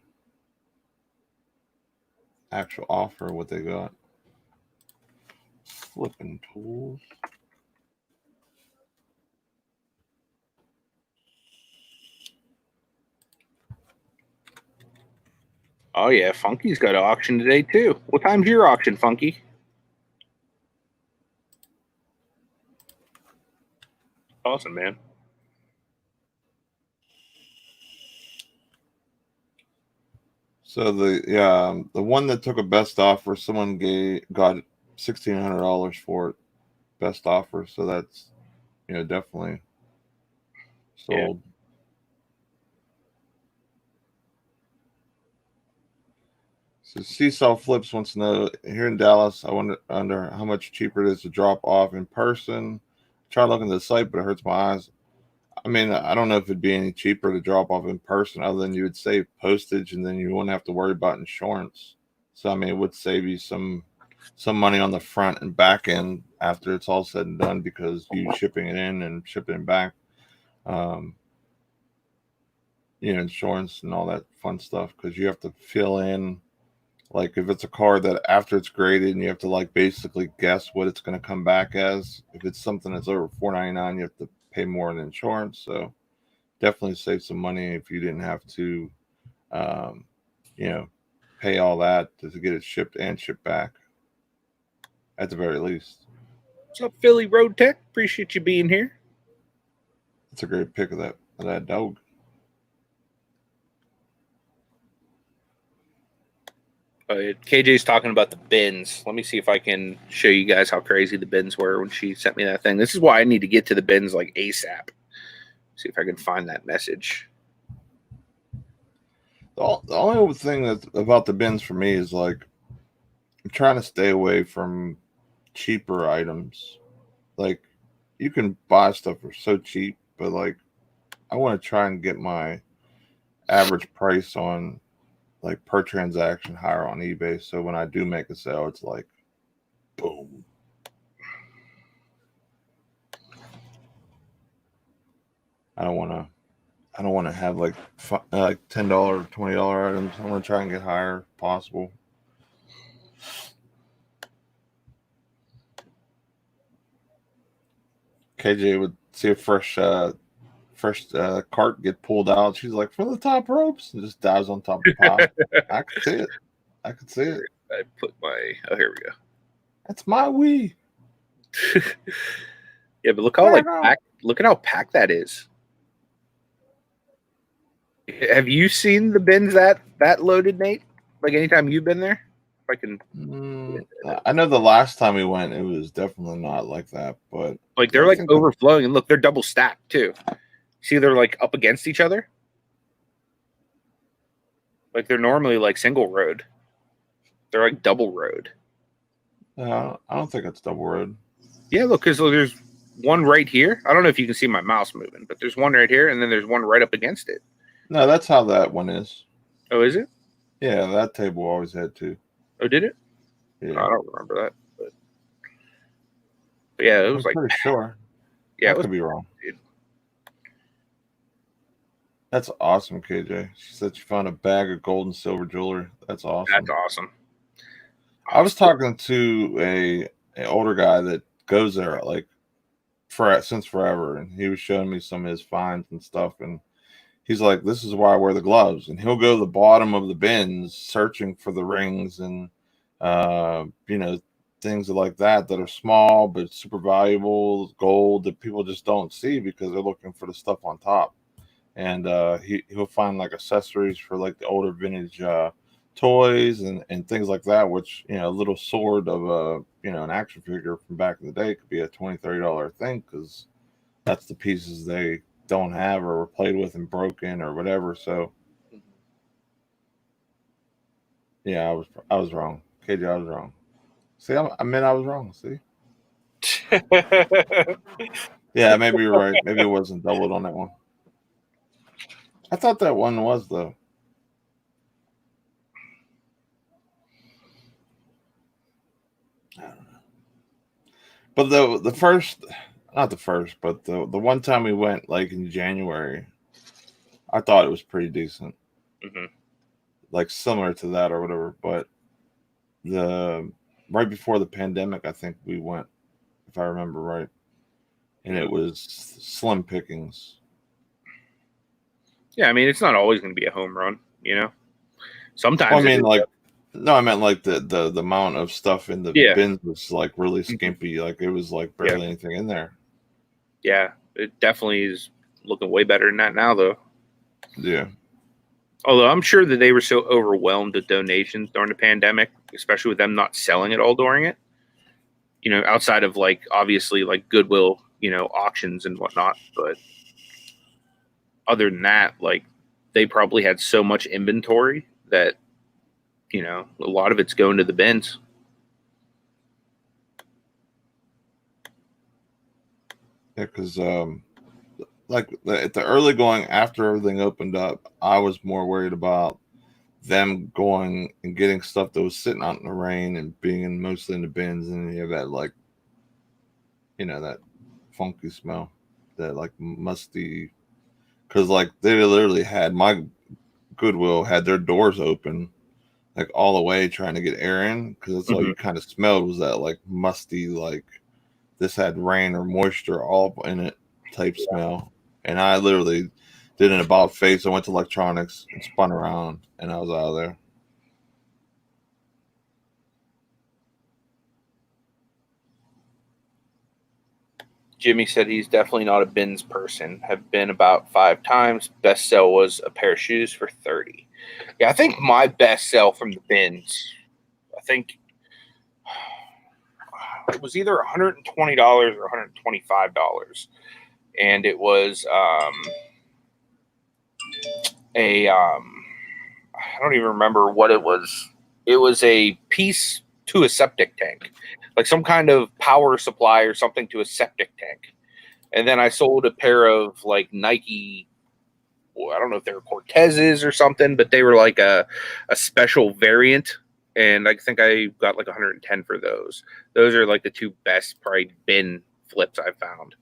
actual offer, what they got. Flippin' tools. Oh yeah, Funky's got an auction today too. What time's your auction, Funky? Awesome, man. So the one that took a best offer, someone got $1,600 for it, best offer. So that's definitely sold. Yeah. So Seesaw Flips wants to know, here in Dallas, I wonder how much cheaper it is to drop off in person. Try looking at the site, but it hurts my eyes. I mean, I don't know if it'd be any cheaper to drop off in person other than you would save postage and then you wouldn't have to worry about insurance. So, I mean, it would save you some money on the front and back end after it's all said and done because you shipping it in and shipping it back. Insurance and all that fun stuff because you have to fill in. Like if it's a car that after it's graded and you have to like basically guess what it's going to come back as. If it's something that's over $499, you have to pay more in insurance. So definitely save some money if you didn't have to, pay all that to get it shipped and shipped back. At the very least. What's up, Philly Road Tech? Appreciate you being here. That's a great pick of that dog. KJ's talking about the bins. Let me see if I can show you guys how crazy the bins were when she sent me that thing. This is why I need to get to the bins like ASAP. See if I can find that message. The only thing that's about the bins for me is like I'm trying to stay away from cheaper items. Like you can buy stuff for so cheap, but like I want to try and get my average price on like per transaction higher on eBay. So when I do make a sale, it's like boom. I don't want to have like $10, $20 items. I want to try and get higher if possible. KJ would see a fresh cart get pulled out. She's like, for the top ropes, and just dives on top of the pile. I could see it. I could see it. I put my. Oh, here we go. That's my Wii. Yeah, but look how packed. Look at how packed that is. Have you seen the bins that loaded, Nate? Like anytime you've been there? If I can. I know the last time we went, it was definitely not like that, but like they're like overflowing, and look, they're double stacked too. See, they're like up against each other. Like they're normally like single road. They're like double road. I don't think it's double road. Yeah, look, because there's one right here. I don't know if you can see my mouse moving, but there's one right here, and then there's one right up against it. No, that's how that one is. Oh, is it? Yeah, that table always had two. Oh, did it? Yeah. I don't remember that. But yeah, it was I'm pretty sure. Yeah, I could be wrong. Dude. That's awesome, KJ. She said she found a bag of gold and silver jewelry. That's awesome. That's awesome. I was talking to an older guy that goes there like since forever, and he was showing me some of his finds and stuff, and he's like, this is why I wear the gloves. And he'll go to the bottom of the bins searching for the rings and things like that are small but super valuable, gold that people just don't see because they're looking for the stuff on top. And he'll find like accessories for like the older vintage toys and things like that, which, a little sword of an action figure from back in the day could be a $20-$30 thing because that's the pieces they don't have or were played with and broken or whatever. So yeah, I was wrong. KJ, I was wrong. See, I was wrong. See? Yeah, maybe you're right. Maybe it wasn't doubled on that one. I thought that one was, though. I don't know. But the first, not the first, but the one time we went, like in January, I thought it was pretty decent. Mm-hmm. Like similar to that or whatever. But right before the pandemic, I think we went, if I remember right. And it was slim pickings. Yeah, I mean, it's not always going to be a home run, Sometimes. Well, I mean, I meant like the amount of stuff in the bins was like really skimpy. Like it was like barely anything in there. Yeah, it definitely is looking way better than that now, though. Yeah. Although I'm sure that they were so overwhelmed with donations during the pandemic, especially with them not selling it all during it. Outside of like obviously like Goodwill, auctions and whatnot, but other than that, like they probably had so much inventory that a lot of it's going to the bins. Yeah, because like at the early going after everything opened up, I was more worried about them going and getting stuff that was sitting out in the rain and being mostly in the bins, and you have that like that funky smell, that like musty, because like they literally had my Goodwill had their doors open like all the way trying to get air in, because that's all you kind of smelled was that like musty, like this had rain or moisture all in it type smell. And I literally did an about face. I went to electronics and spun around, and I was out of there. Jimmy said he's definitely not a bins person. Have been about 5 times. Best sell was a pair of shoes for $30. Yeah, I think my best sell from the bins, it was either $120 or $125, and it was I don't even remember what it was. It was a piece to a septic tank, like some kind of power supply or something to a septic tank. And then I sold a pair of like Nike, I don't know if they were Cortezes or something, but they were like a special variant. And I think I got like 110 for those. Those are like the 2 best probably bin flips I've found.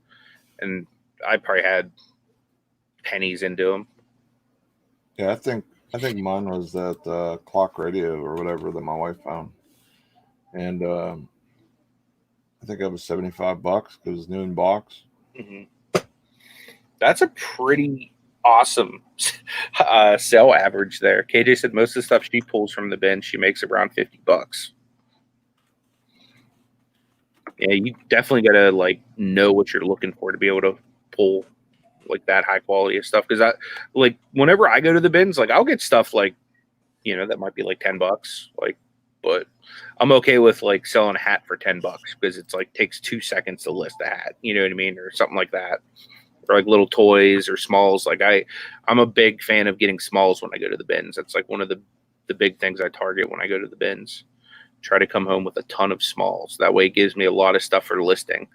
And I probably had pennies into them. Yeah, I think mine was that clock radio or whatever that my wife found. And I think it was $75 because it was new in box. Mm-hmm. That's a pretty awesome sell average there. KJ said most of the stuff she pulls from the bin, she makes around $50. Yeah, you definitely gotta like know what you're looking for to be able to pull like that high quality of stuff. Because I like whenever I go to the bins, like I'll get stuff like that might be like $10, like, but I'm okay with like selling a hat for $10 because it's like takes 2 seconds to list a hat. You know what I mean, or something like that. Or like little toys or smalls. Like I'm a big fan of getting smalls when I go to the bins. That's like one of the big things I target when I go to the bins. Try to come home with a ton of smalls. That way it gives me a lot of stuff for listing.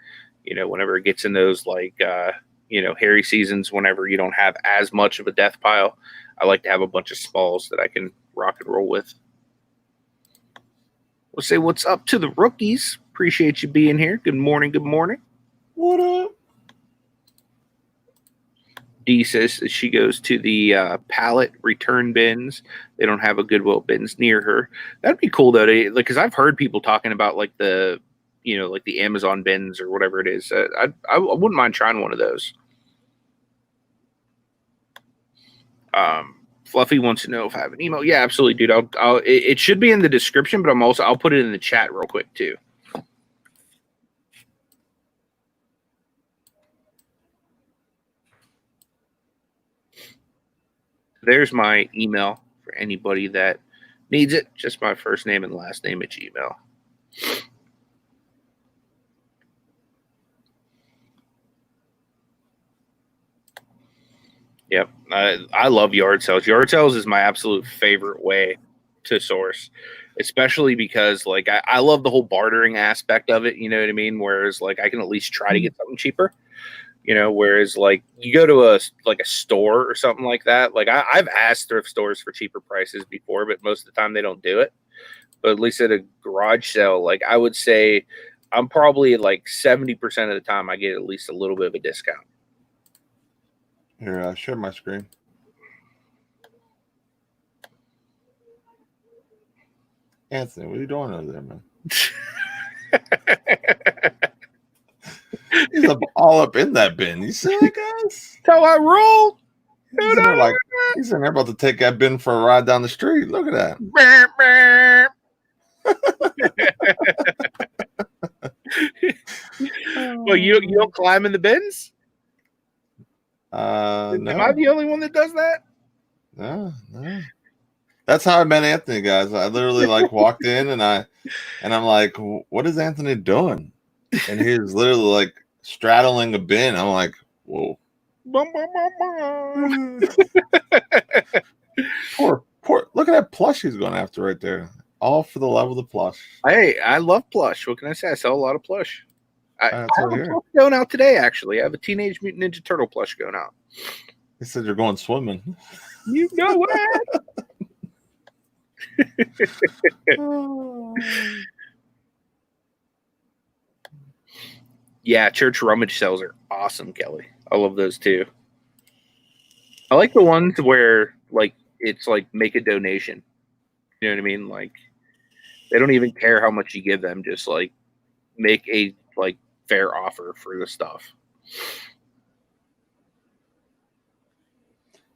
Whenever it gets in those like hairy seasons, whenever you don't have as much of a death pile, I like to have a bunch of smalls that I can rock and roll with. We'll say what's up to the rookies. Appreciate you being here. Good morning. Good morning. What up? Dee says that she goes to the pallet return bins. They don't have a Goodwill bins near her. That'd be cool though, because I've heard people talking about like the Amazon bins or whatever it is. I wouldn't mind trying one of those. Fluffy wants to know if I have an email. Yeah, absolutely, dude. It should be in the description, but I'll put it in the chat real quick too. There's my email for anybody that needs it. Just my first name and last name at Gmail. Yep. I love yard sales. Yard sales is my absolute favorite way to source, especially because like I love the whole bartering aspect of it. You know what I mean? Whereas like I can at least try to get something cheaper. Whereas like you go to a store or something like that. Like I've asked thrift stores for cheaper prices before, but most of the time they don't do it. But at least at a garage sale, like I would say I'm probably like 70% of the time I get at least a little bit of a discount. Here, share my screen. Anthony, what are you doing over there, man? He's all up in that bin. You see that, guys? That's how I roll. He's in there about to take that bin for a ride down the street. Look at that. Well, you don't climb in the bins? No. Am I the only one that does that? No. That's how I met Anthony, guys. I literally like walked in and I'm like, what is Anthony doing? And he was literally like straddling a bin. I'm like, whoa. Poor. Look at that plush he's going after right there. All for the love of the plush. Hey, I love plush. What can I say? I sell a lot of plush. I have a plush going out today, actually. I have a Teenage Mutant Ninja Turtle plush going out. He said you're going swimming. You know what? Yeah, church rummage sales are awesome, Kelly. I love those too. I like the ones where like it's like make a donation. You know what I mean? Like they don't even care how much you give them, just like make a like fair offer for the stuff.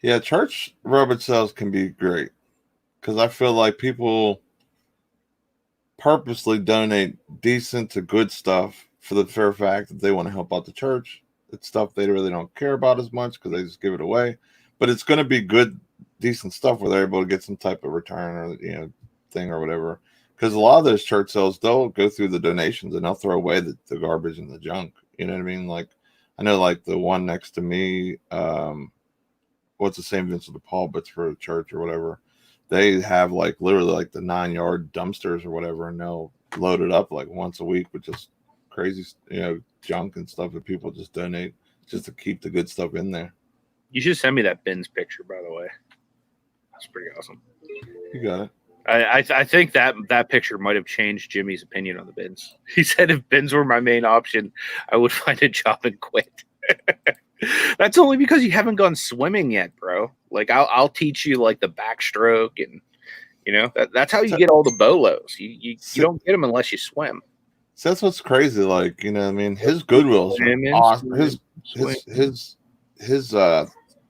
Yeah, church rummage sales can be great because I feel like people purposely donate decent to good stuff for the fair fact that they want to help out the church. It's stuff they really don't care about as much because they just give it away. But it's going to be good, decent stuff where they're able to get some type of return or thing or whatever. Because a lot of those church sales, they'll go through the donations and they'll throw away the garbage and the junk. You know what I mean? Like I know, like the one next to me, what's the St. Vincent de Paul, but it's for the church or whatever. They have like literally like the 9-yard dumpsters or whatever, and they'll load it up like once a week with just crazy, junk and stuff that people just donate just to keep the good stuff in there. You should send me that bins picture, by the way. That's pretty awesome. You got it. I think that picture might have changed Jimmy's opinion on the bins. He said if bins were my main option, I would find a job and quit. That's only because you haven't gone swimming yet, bro. Like I'll teach you like the backstroke and that's how you get all the bolos. You don't get them unless you swim. So that's what's crazy. Like, you know what I mean? His Goodwills are awesome. His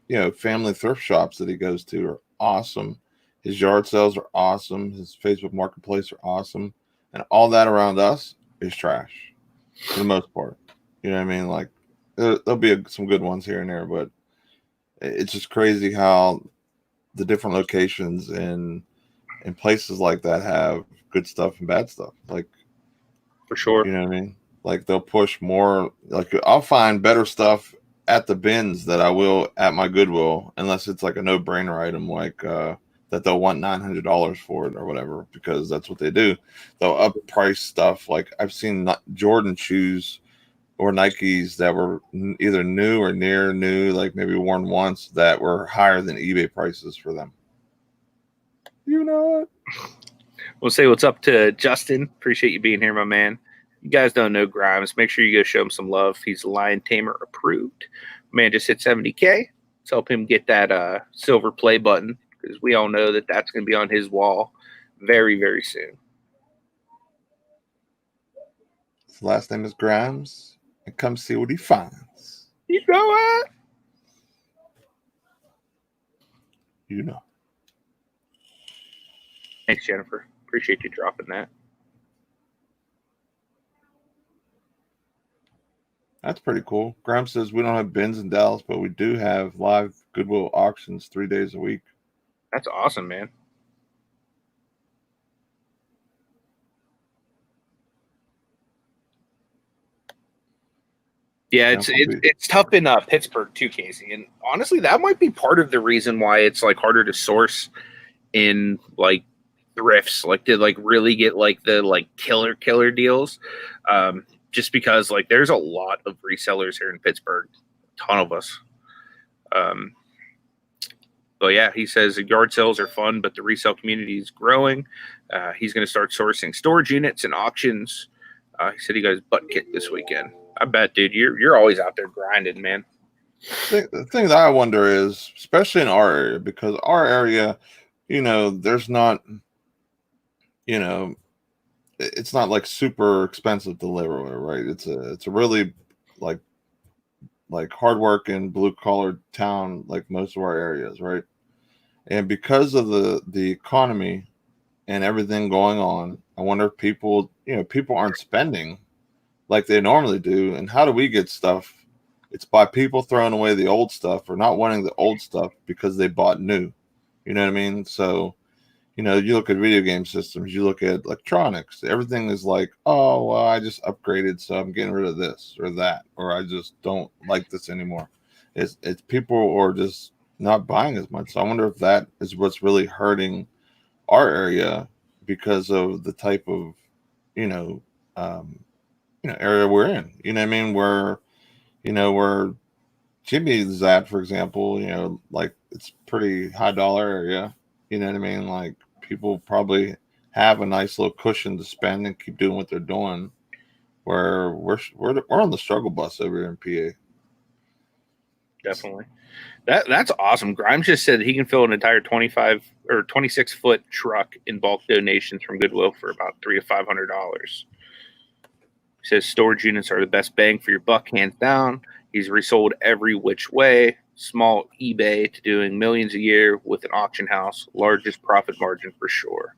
you know, family thrift shops that he goes to are awesome. His yard sales are awesome. His Facebook marketplace are awesome. And all that around us is trash for the most part. You know what I mean? Like, there'll be some good ones here and there, but it's just crazy how the different locations and places like that have good stuff and bad stuff. Like, for sure. You know what I mean? Like, they'll push more. Like, I'll find better stuff at the bins that I will at my Goodwill, unless it's like a no-brainer item, like that they'll want $900 for it or whatever, because that's what they do. They'll up price stuff. Like, I've seen Jordan shoes or Nikes that were either new or near new, like maybe worn once, that were higher than eBay prices for them. You know what? We'll say what's up to Justin. Appreciate you being here, my man. You guys don't know Grimes. Make sure you go show him some love. He's Lion Tamer approved. Man just hit 70K. Let's help him get that silver play button, because we all know that that's going to be on his wall very, very soon. His last name is Grimes. And come see what he finds. You know it. You know. Thanks, Jennifer. Appreciate you dropping that. That's pretty cool. Graham says we don't have bins in Dallas, but we do have live Goodwill auctions 3 days a week. That's awesome, man. Yeah, it's tough in Pittsburgh too, Casey. And honestly, that might be part of the reason why it's like harder to source in like thrifts, like to like really get like the like killer deals. Just because like there's a lot of resellers here in Pittsburgh, a ton of us. But yeah, he says yard sales are fun, but the resale community is growing. He's going to start sourcing storage units and auctions. He said he got his butt kicked this weekend. I bet, dude, you're always out there grinding, man. The thing that I wonder is, especially in our area, because our area, you know, there's not, you know, it's not like super expensive to live over, right? It's a really like hardworking blue collar town, like most of our areas, right? And because of the economy and everything going on, I wonder if people aren't spending like they normally do. And how do we get stuff? It's by people throwing away the old stuff or not wanting the old stuff because they bought new. You know what I mean? So, you know, you look at video game systems, you look at electronics, everything is like, oh, well, I just upgraded, so I'm getting rid of this or that, or I just don't like this anymore. It's people are just not buying as much. So I wonder if that is what's really hurting our area because of the type of, area we're in. You know what I mean? Where Jimmy's at, for example, you know, like it's pretty high dollar area. You know what I mean? Like people probably have a nice little cushion to spend and keep doing what they're doing. Where we're on the struggle bus over here in PA. Definitely. That's awesome. Grimes just said he can fill an entire 25 or 26-foot truck in bulk donations from Goodwill for about $300 to $500. He says storage units are the best bang for your buck, hands down. He's resold every which way, small eBay to doing millions a year with an auction house, largest profit margin for sure.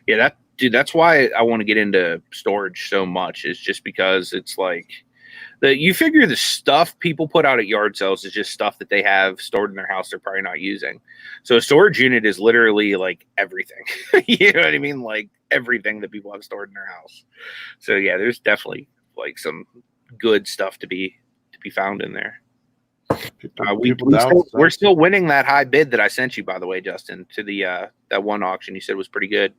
Yeah, that's why I want to get into storage so much, is just because it's like you figure the stuff people put out at yard sales is just stuff that they have stored in their house they're probably not using. So a storage unit is literally like everything. You know what I mean? Like everything that people have stored in their house. So yeah, there's definitely like some good stuff to be found in there. We're still winning that high bid that I sent you, by the way, Justin, to the that one auction you said was pretty good.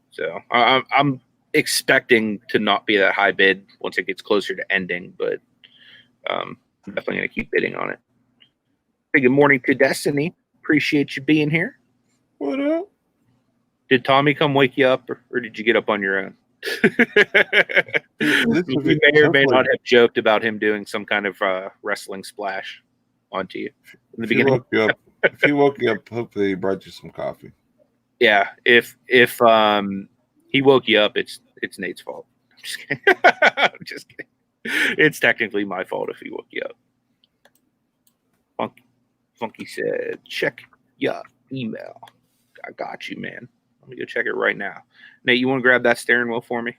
So I'm expecting to not be that high bid once it gets closer to ending, but I'm definitely going to keep bidding on it. Hey, good morning to Destiny. Appreciate you being here. What up? Did Tommy come wake you up, or did you get up on your own? You may or may not have joked about him doing some kind of wrestling splash onto you in the beginning. If he woke you up, hopefully he brought you some coffee. Yeah, if he woke you up, it's Nate's fault. Just kidding. Just kidding. It's technically my fault if he woke you up. Funky said, check your email. I got you, man. Let me go check it right now. Nate, you want to grab that steering wheel for me?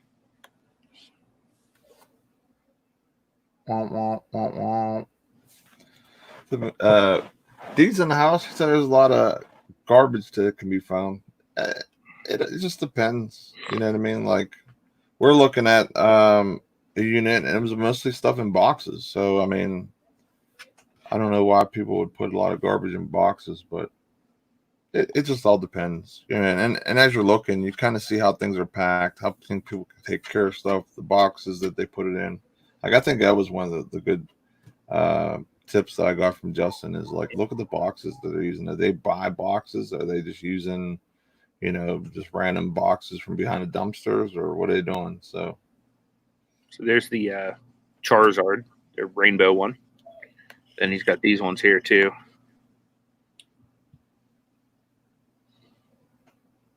Dee's in the house. He said there's a lot of garbage that can be found. It just depends. You know what I mean? Like, we're looking at a unit, and it was mostly stuff in boxes. So, I mean, I don't know why people would put a lot of garbage in boxes, but it just all depends. You know, and as you're looking, you kind of see how things are packed, how people can take care of stuff, the boxes that they put it in. Like, I think that was one of the good tips that I got from Justin is, like, look at the boxes that they're using. Are they buy boxes? Are they just using, you know, just random boxes from behind the dumpsters, or what are they doing? So there's the Charizard, the rainbow one. And he's got these ones here too.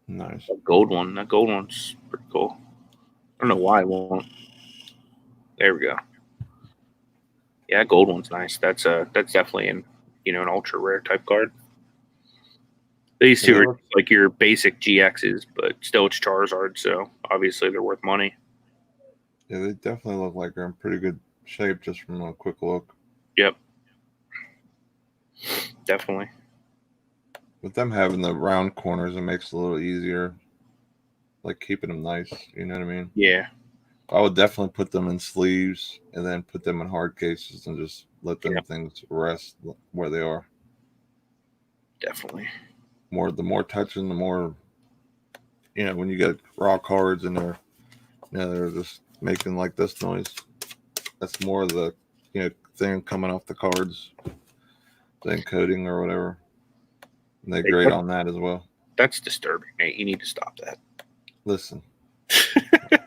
Nice. That gold one. That gold one's pretty cool. I don't know why it won't. There we go. Yeah, that gold one's nice. That's definitely an ultra rare type card. These two are like your basic GXs, but still it's Charizard, so obviously they're worth money. Yeah, they definitely look like they're in pretty good shape just from a quick look. Yep. Definitely. With them having the round corners, it makes it a little easier, like keeping them nice. You know what I mean? Yeah. I would definitely put them in sleeves and then put them in hard cases and just let them things rest where they are. Definitely. The more touching, the more, when you get raw cards and they're just making like this noise, that's more of the thing coming off the cards, the encoding or whatever. And they grade on that as well. That's disturbing, Nate. You need to stop that. Listen.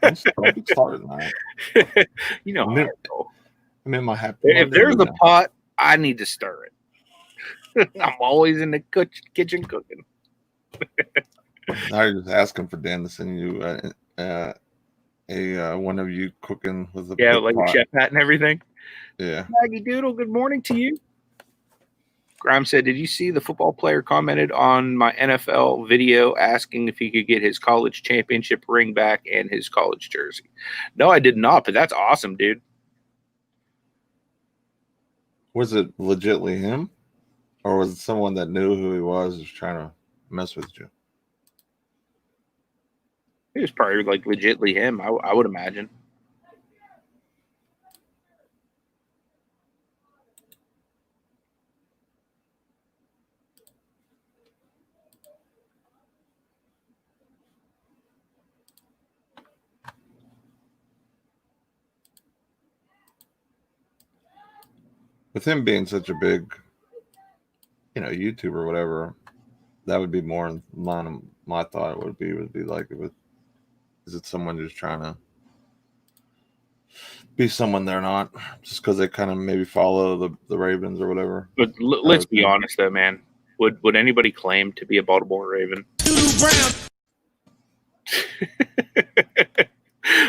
Don't be starting that. You know, I'm in my happy. If there's a pot, I need to stir it. I'm always in the kitchen cooking. Now you're just asking for Dan to send you one of you cooking with a like pot. A chef hat and everything. Yeah. Maggie Doodle, good morning to you. Grimes said, did you see the football player commented on my NFL video asking if he could get his college championship ring back and his college jersey? No, I did not, but that's awesome, dude. Was it legitly him? Or was it someone that knew who he was trying to mess with you? It was probably like legitly him, I would imagine. With him being such a big, YouTuber or whatever, that would be more in line of my thought. Would be like, is it someone just trying to be someone they're not, just because they kind of maybe follow the Ravens or whatever? But let's be honest, though, man. Would anybody claim to be a Baltimore Raven?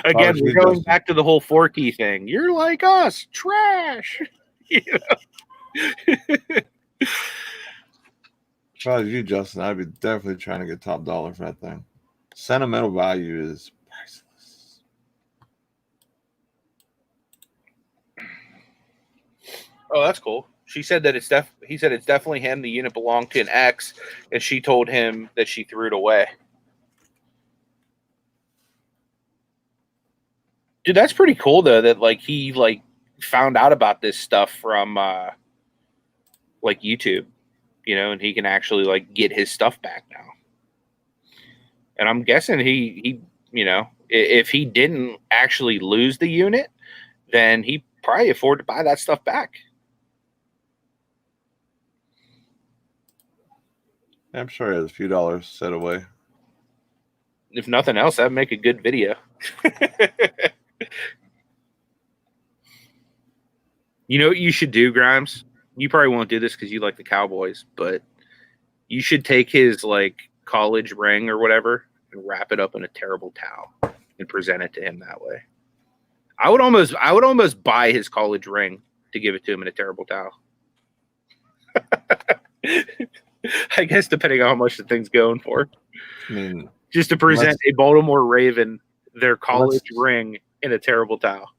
Again, we're going back to the whole Forky thing. You're like us, trash. If I was you, Justin, I'd be definitely trying to get top dollar for that thing. Sentimental value is priceless. Oh, that's cool. She said that he said it's definitely him. The unit belonged to an ex, and she told him that she threw it away. Dude, that's pretty cool though. That he found out about this stuff from YouTube, and he can actually get his stuff back now. And I'm guessing he if he didn't actually lose the unit, then he probably afford to buy that stuff back. I'm sure he has a few dollars set away. If nothing else, that'd make a good video. You know what you should do, Grimes? You probably won't do this because you like the Cowboys, but you should take his college ring or whatever and wrap it up in a terrible towel and present it to him that way. I would almost buy his college ring to give it to him in a terrible towel. I guess depending on how much the thing's going for. I mean, just to present a Baltimore Raven their college ring in a terrible towel.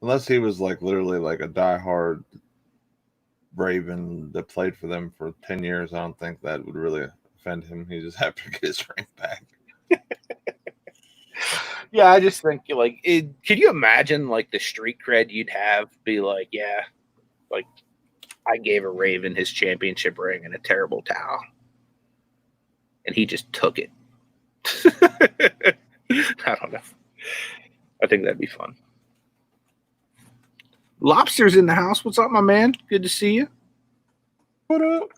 Unless he was like literally like a diehard Raven that played for them for 10 years, I don't think that would really offend him. He just have to get his ring back. Yeah, I just think like could you imagine like the street cred you'd have be like, yeah, like I gave a Raven his championship ring in a terrible towel. And he just took it. I don't know. I think that'd be fun. Lobster's in the house. What's up, my man? Good to see you. What up?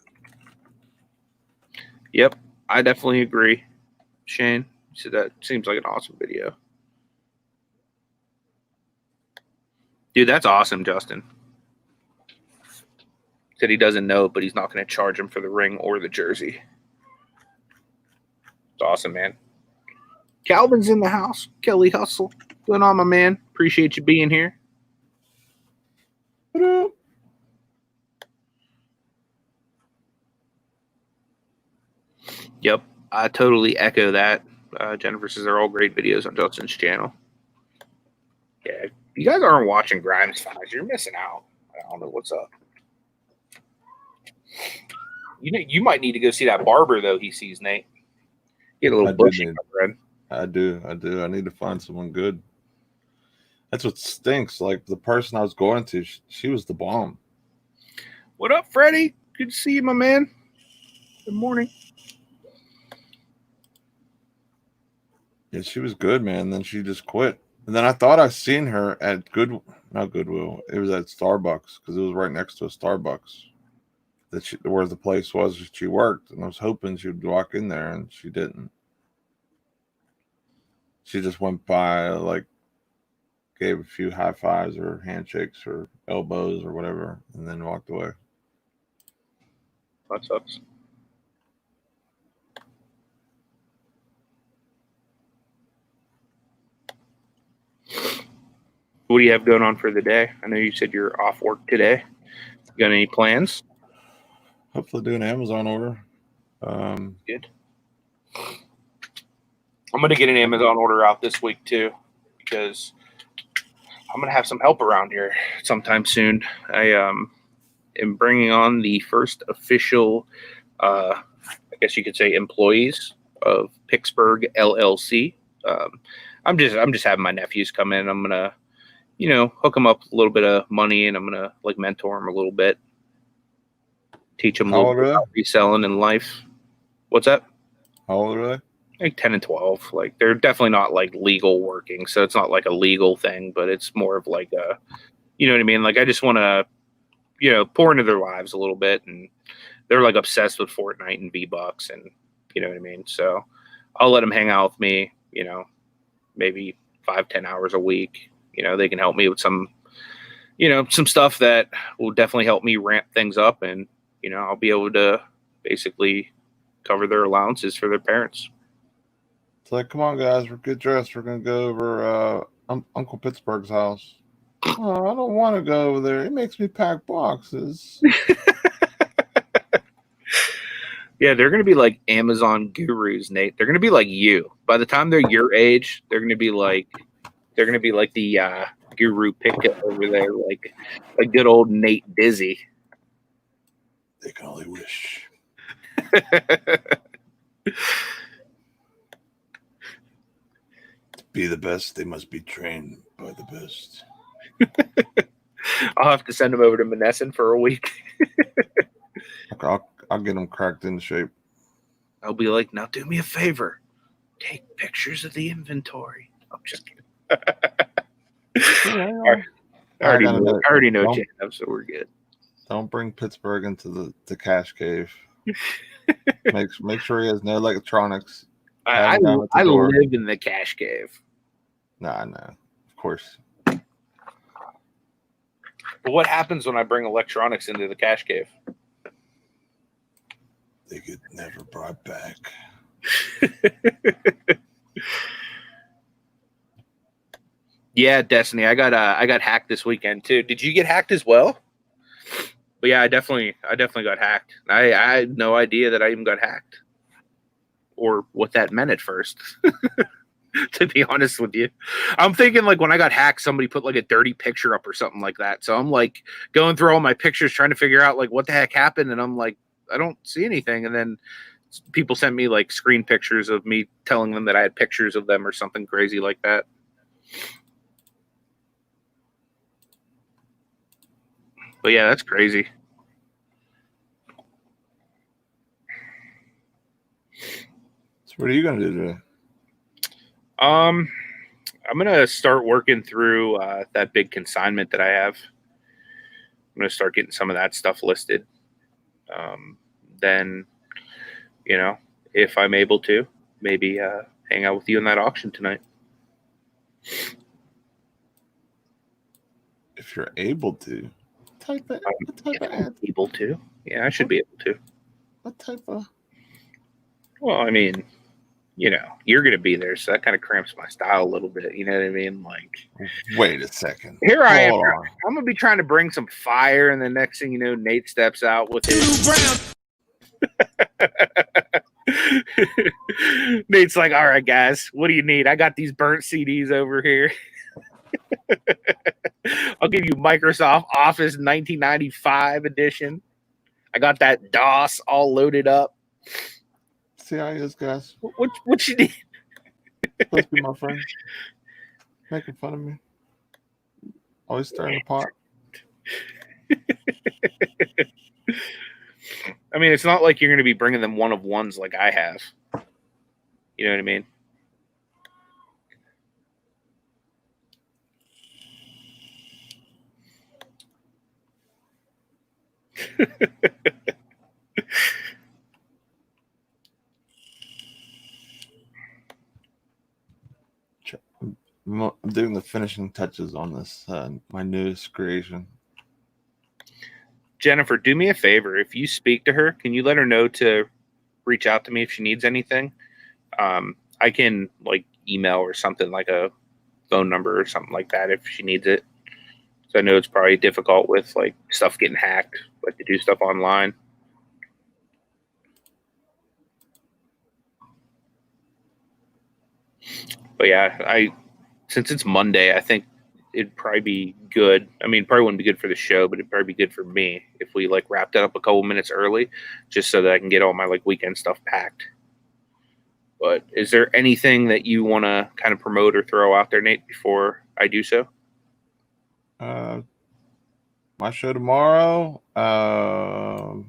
Yep, I definitely agree. Shane, so that seems like an awesome video. Dude, that's awesome, Justin. Said he doesn't know, but he's not going to charge him for the ring or the jersey. It's awesome, man. Calvin's in the house. Kelly Hustle. What's going on, my man? Appreciate you being here. What up? Yep, I totally echo that. Jennifer says they're all great videos on Justin's channel. Yeah, if you guys aren't watching Grimes Files, you're missing out. I don't know what's up. You might need to go see that barber though. He sees Nate. Get a little bushy, my friend. I do. I need to find someone good. That's what stinks. Like the person I was going to, she was the bomb. What up, Freddie? Good to see you, my man. Good morning. Yeah, she was good, man. Then she just quit. And then I thought I seen her at not Goodwill. It was at Starbucks because it was right next to a Starbucks. Where the place was she worked, and I was hoping she would walk in there, and she didn't. She just went by, like, gave a few high fives or handshakes or elbows or whatever, and then walked away. That sucks. What do you have going on for the day? I know you said you're off work today. You got any plans? Hopefully do an Amazon order. Good. I'm going to get an Amazon order out this week too, because I'm going to have some help around here sometime soon. I am bringing on the first official, I guess you could say, employees of Picksburgh LLC. I'm just having my nephews come in. I'm gonna, hook them up with a little bit of money, and I'm gonna like mentor them a little bit, teach them a little bit about reselling in life. What's that? How old are they? Like 10 and 12. Like they're definitely not like legal working, so it's not like a legal thing, but it's more of like a, you know what I mean? Like I just want to, pour into their lives a little bit, and they're like obsessed with Fortnite and V-Bucks, and you know what I mean? So I'll let them hang out with me, maybe 5-10 hours a week. They can help me with some stuff that will definitely help me ramp things up, and I'll be able to basically cover their allowances for their parents. It's like, come on, guys, we're good dressed. We're gonna go over Uncle Pittsburgh's house. Oh, I don't want to go over there. It makes me pack boxes. Yeah, they're gonna be like Amazon gurus, Nate. They're gonna be like you. By the time they're your age, they're gonna be like the guru Pickin over there, like a good old Nate Dizzy. They can only wish. To be the best, they must be trained by the best. I'll have to send them over to Monessen for a week. I'll get them cracked into shape. I'll be like, now do me a favor. Take pictures of the inventory. I'm just kidding. I already know Jan, so we're good. Don't bring Pittsburgh into the cash cave. Make sure he has no electronics. I live in the cash cave. Nah, of course. But what happens when I bring electronics into the cash cave? They get never brought back. Yeah, Destiny. I got hacked this weekend too. Did you get hacked as well? But yeah, I definitely got hacked. I had no idea that I even got hacked, or what that meant at first. To be honest with you, I'm thinking like when I got hacked, somebody put like a dirty picture up or something like that. So I'm like going through all my pictures trying to figure out like what the heck happened, and I'm like, I don't see anything. And then people sent me like screen pictures of me telling them that I had pictures of them or something crazy like that. But yeah, that's crazy. So what are you gonna do today? I'm gonna start working through that big consignment that I have. I'm gonna start getting some of that stuff listed. Then, you know, if I'm able to, maybe hang out with you in that auction tonight. If you're able to. Able to? Yeah, I should be able to. What type of? Well, I mean, you know, you're going to be there, so that kind of cramps my style a little bit. You know what I mean? Like, wait a second. Here I am. I'm going to be trying to bring some fire, and the next thing you know, Nate steps out with his. Nate's like, all right, guys, what do you need? I got these burnt CDs over here. I'll give you Microsoft Office 1995 edition. I got that DOS all loaded up. See how he is, guys. What you need? Supposed to be my friend. Making fun of me. Always stirring the pot. I mean, it's not like you're going to be bringing them one of ones like I have. You know what I mean? I'm doing the finishing touches on this, my newest creation. Jennifer, do me a favor. If you speak to her, can you let her know to reach out to me if she needs anything? I can like email or something, like a phone number or something like that if she needs it. So I know it's probably difficult with like stuff getting hacked, like to do stuff online. But yeah, since it's Monday, I think it'd probably be good. I mean, probably wouldn't be good for the show, but it'd probably be good for me if we like wrapped it up a couple minutes early, just so that I can get all my like weekend stuff packed. But is there anything that you want to kind of promote or throw out there, Nate, before I do so? My show tomorrow. I'll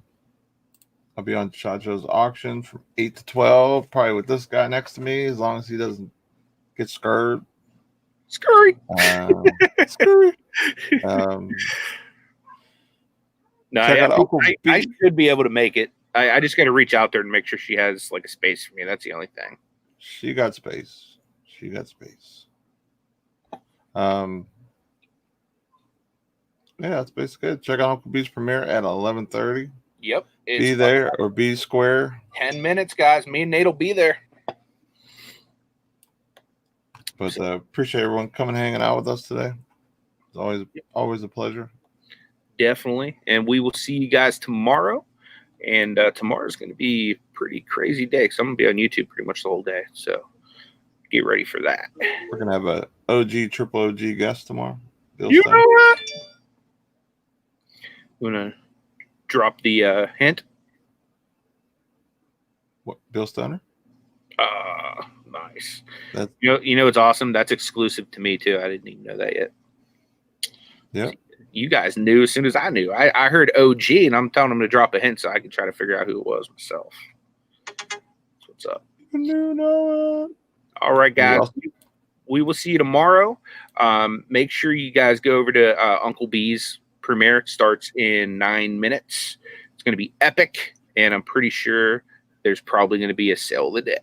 be on Chacho's auction from 8 to 12, probably with this guy next to me, as long as he doesn't get scurred. Scurry. Scurry. No, I should be able to make it. I just got to reach out there and make sure she has like a space for me. That's the only thing. She got space. Yeah, that's basically it. Check out Uncle B's premiere at 11:30. Yep. Be there or be square. 10 minutes, guys. Me and Nate will be there. But appreciate everyone coming hanging out with us today. It's always a pleasure. Definitely. And we will see you guys tomorrow. And tomorrow's going to be a pretty crazy day because I'm going to be on YouTube pretty much the whole day. So get ready for that. We're going to have a triple OG guest tomorrow. Bill you Steiner. Know what? You want to drop the hint? What, Bill Steiner? Nice. You know it's awesome. That's exclusive to me too. I didn't even know that yet. Yeah. You guys knew as soon as I knew. I heard OG, and I'm telling them to drop a hint so I can try to figure out who it was myself. That's what's up. All right, guys. We will see you tomorrow. Make sure you guys go over to Uncle B's premiere. It starts in 9 minutes. It's going to be epic, and I'm pretty sure there's probably going to be a sale of the day.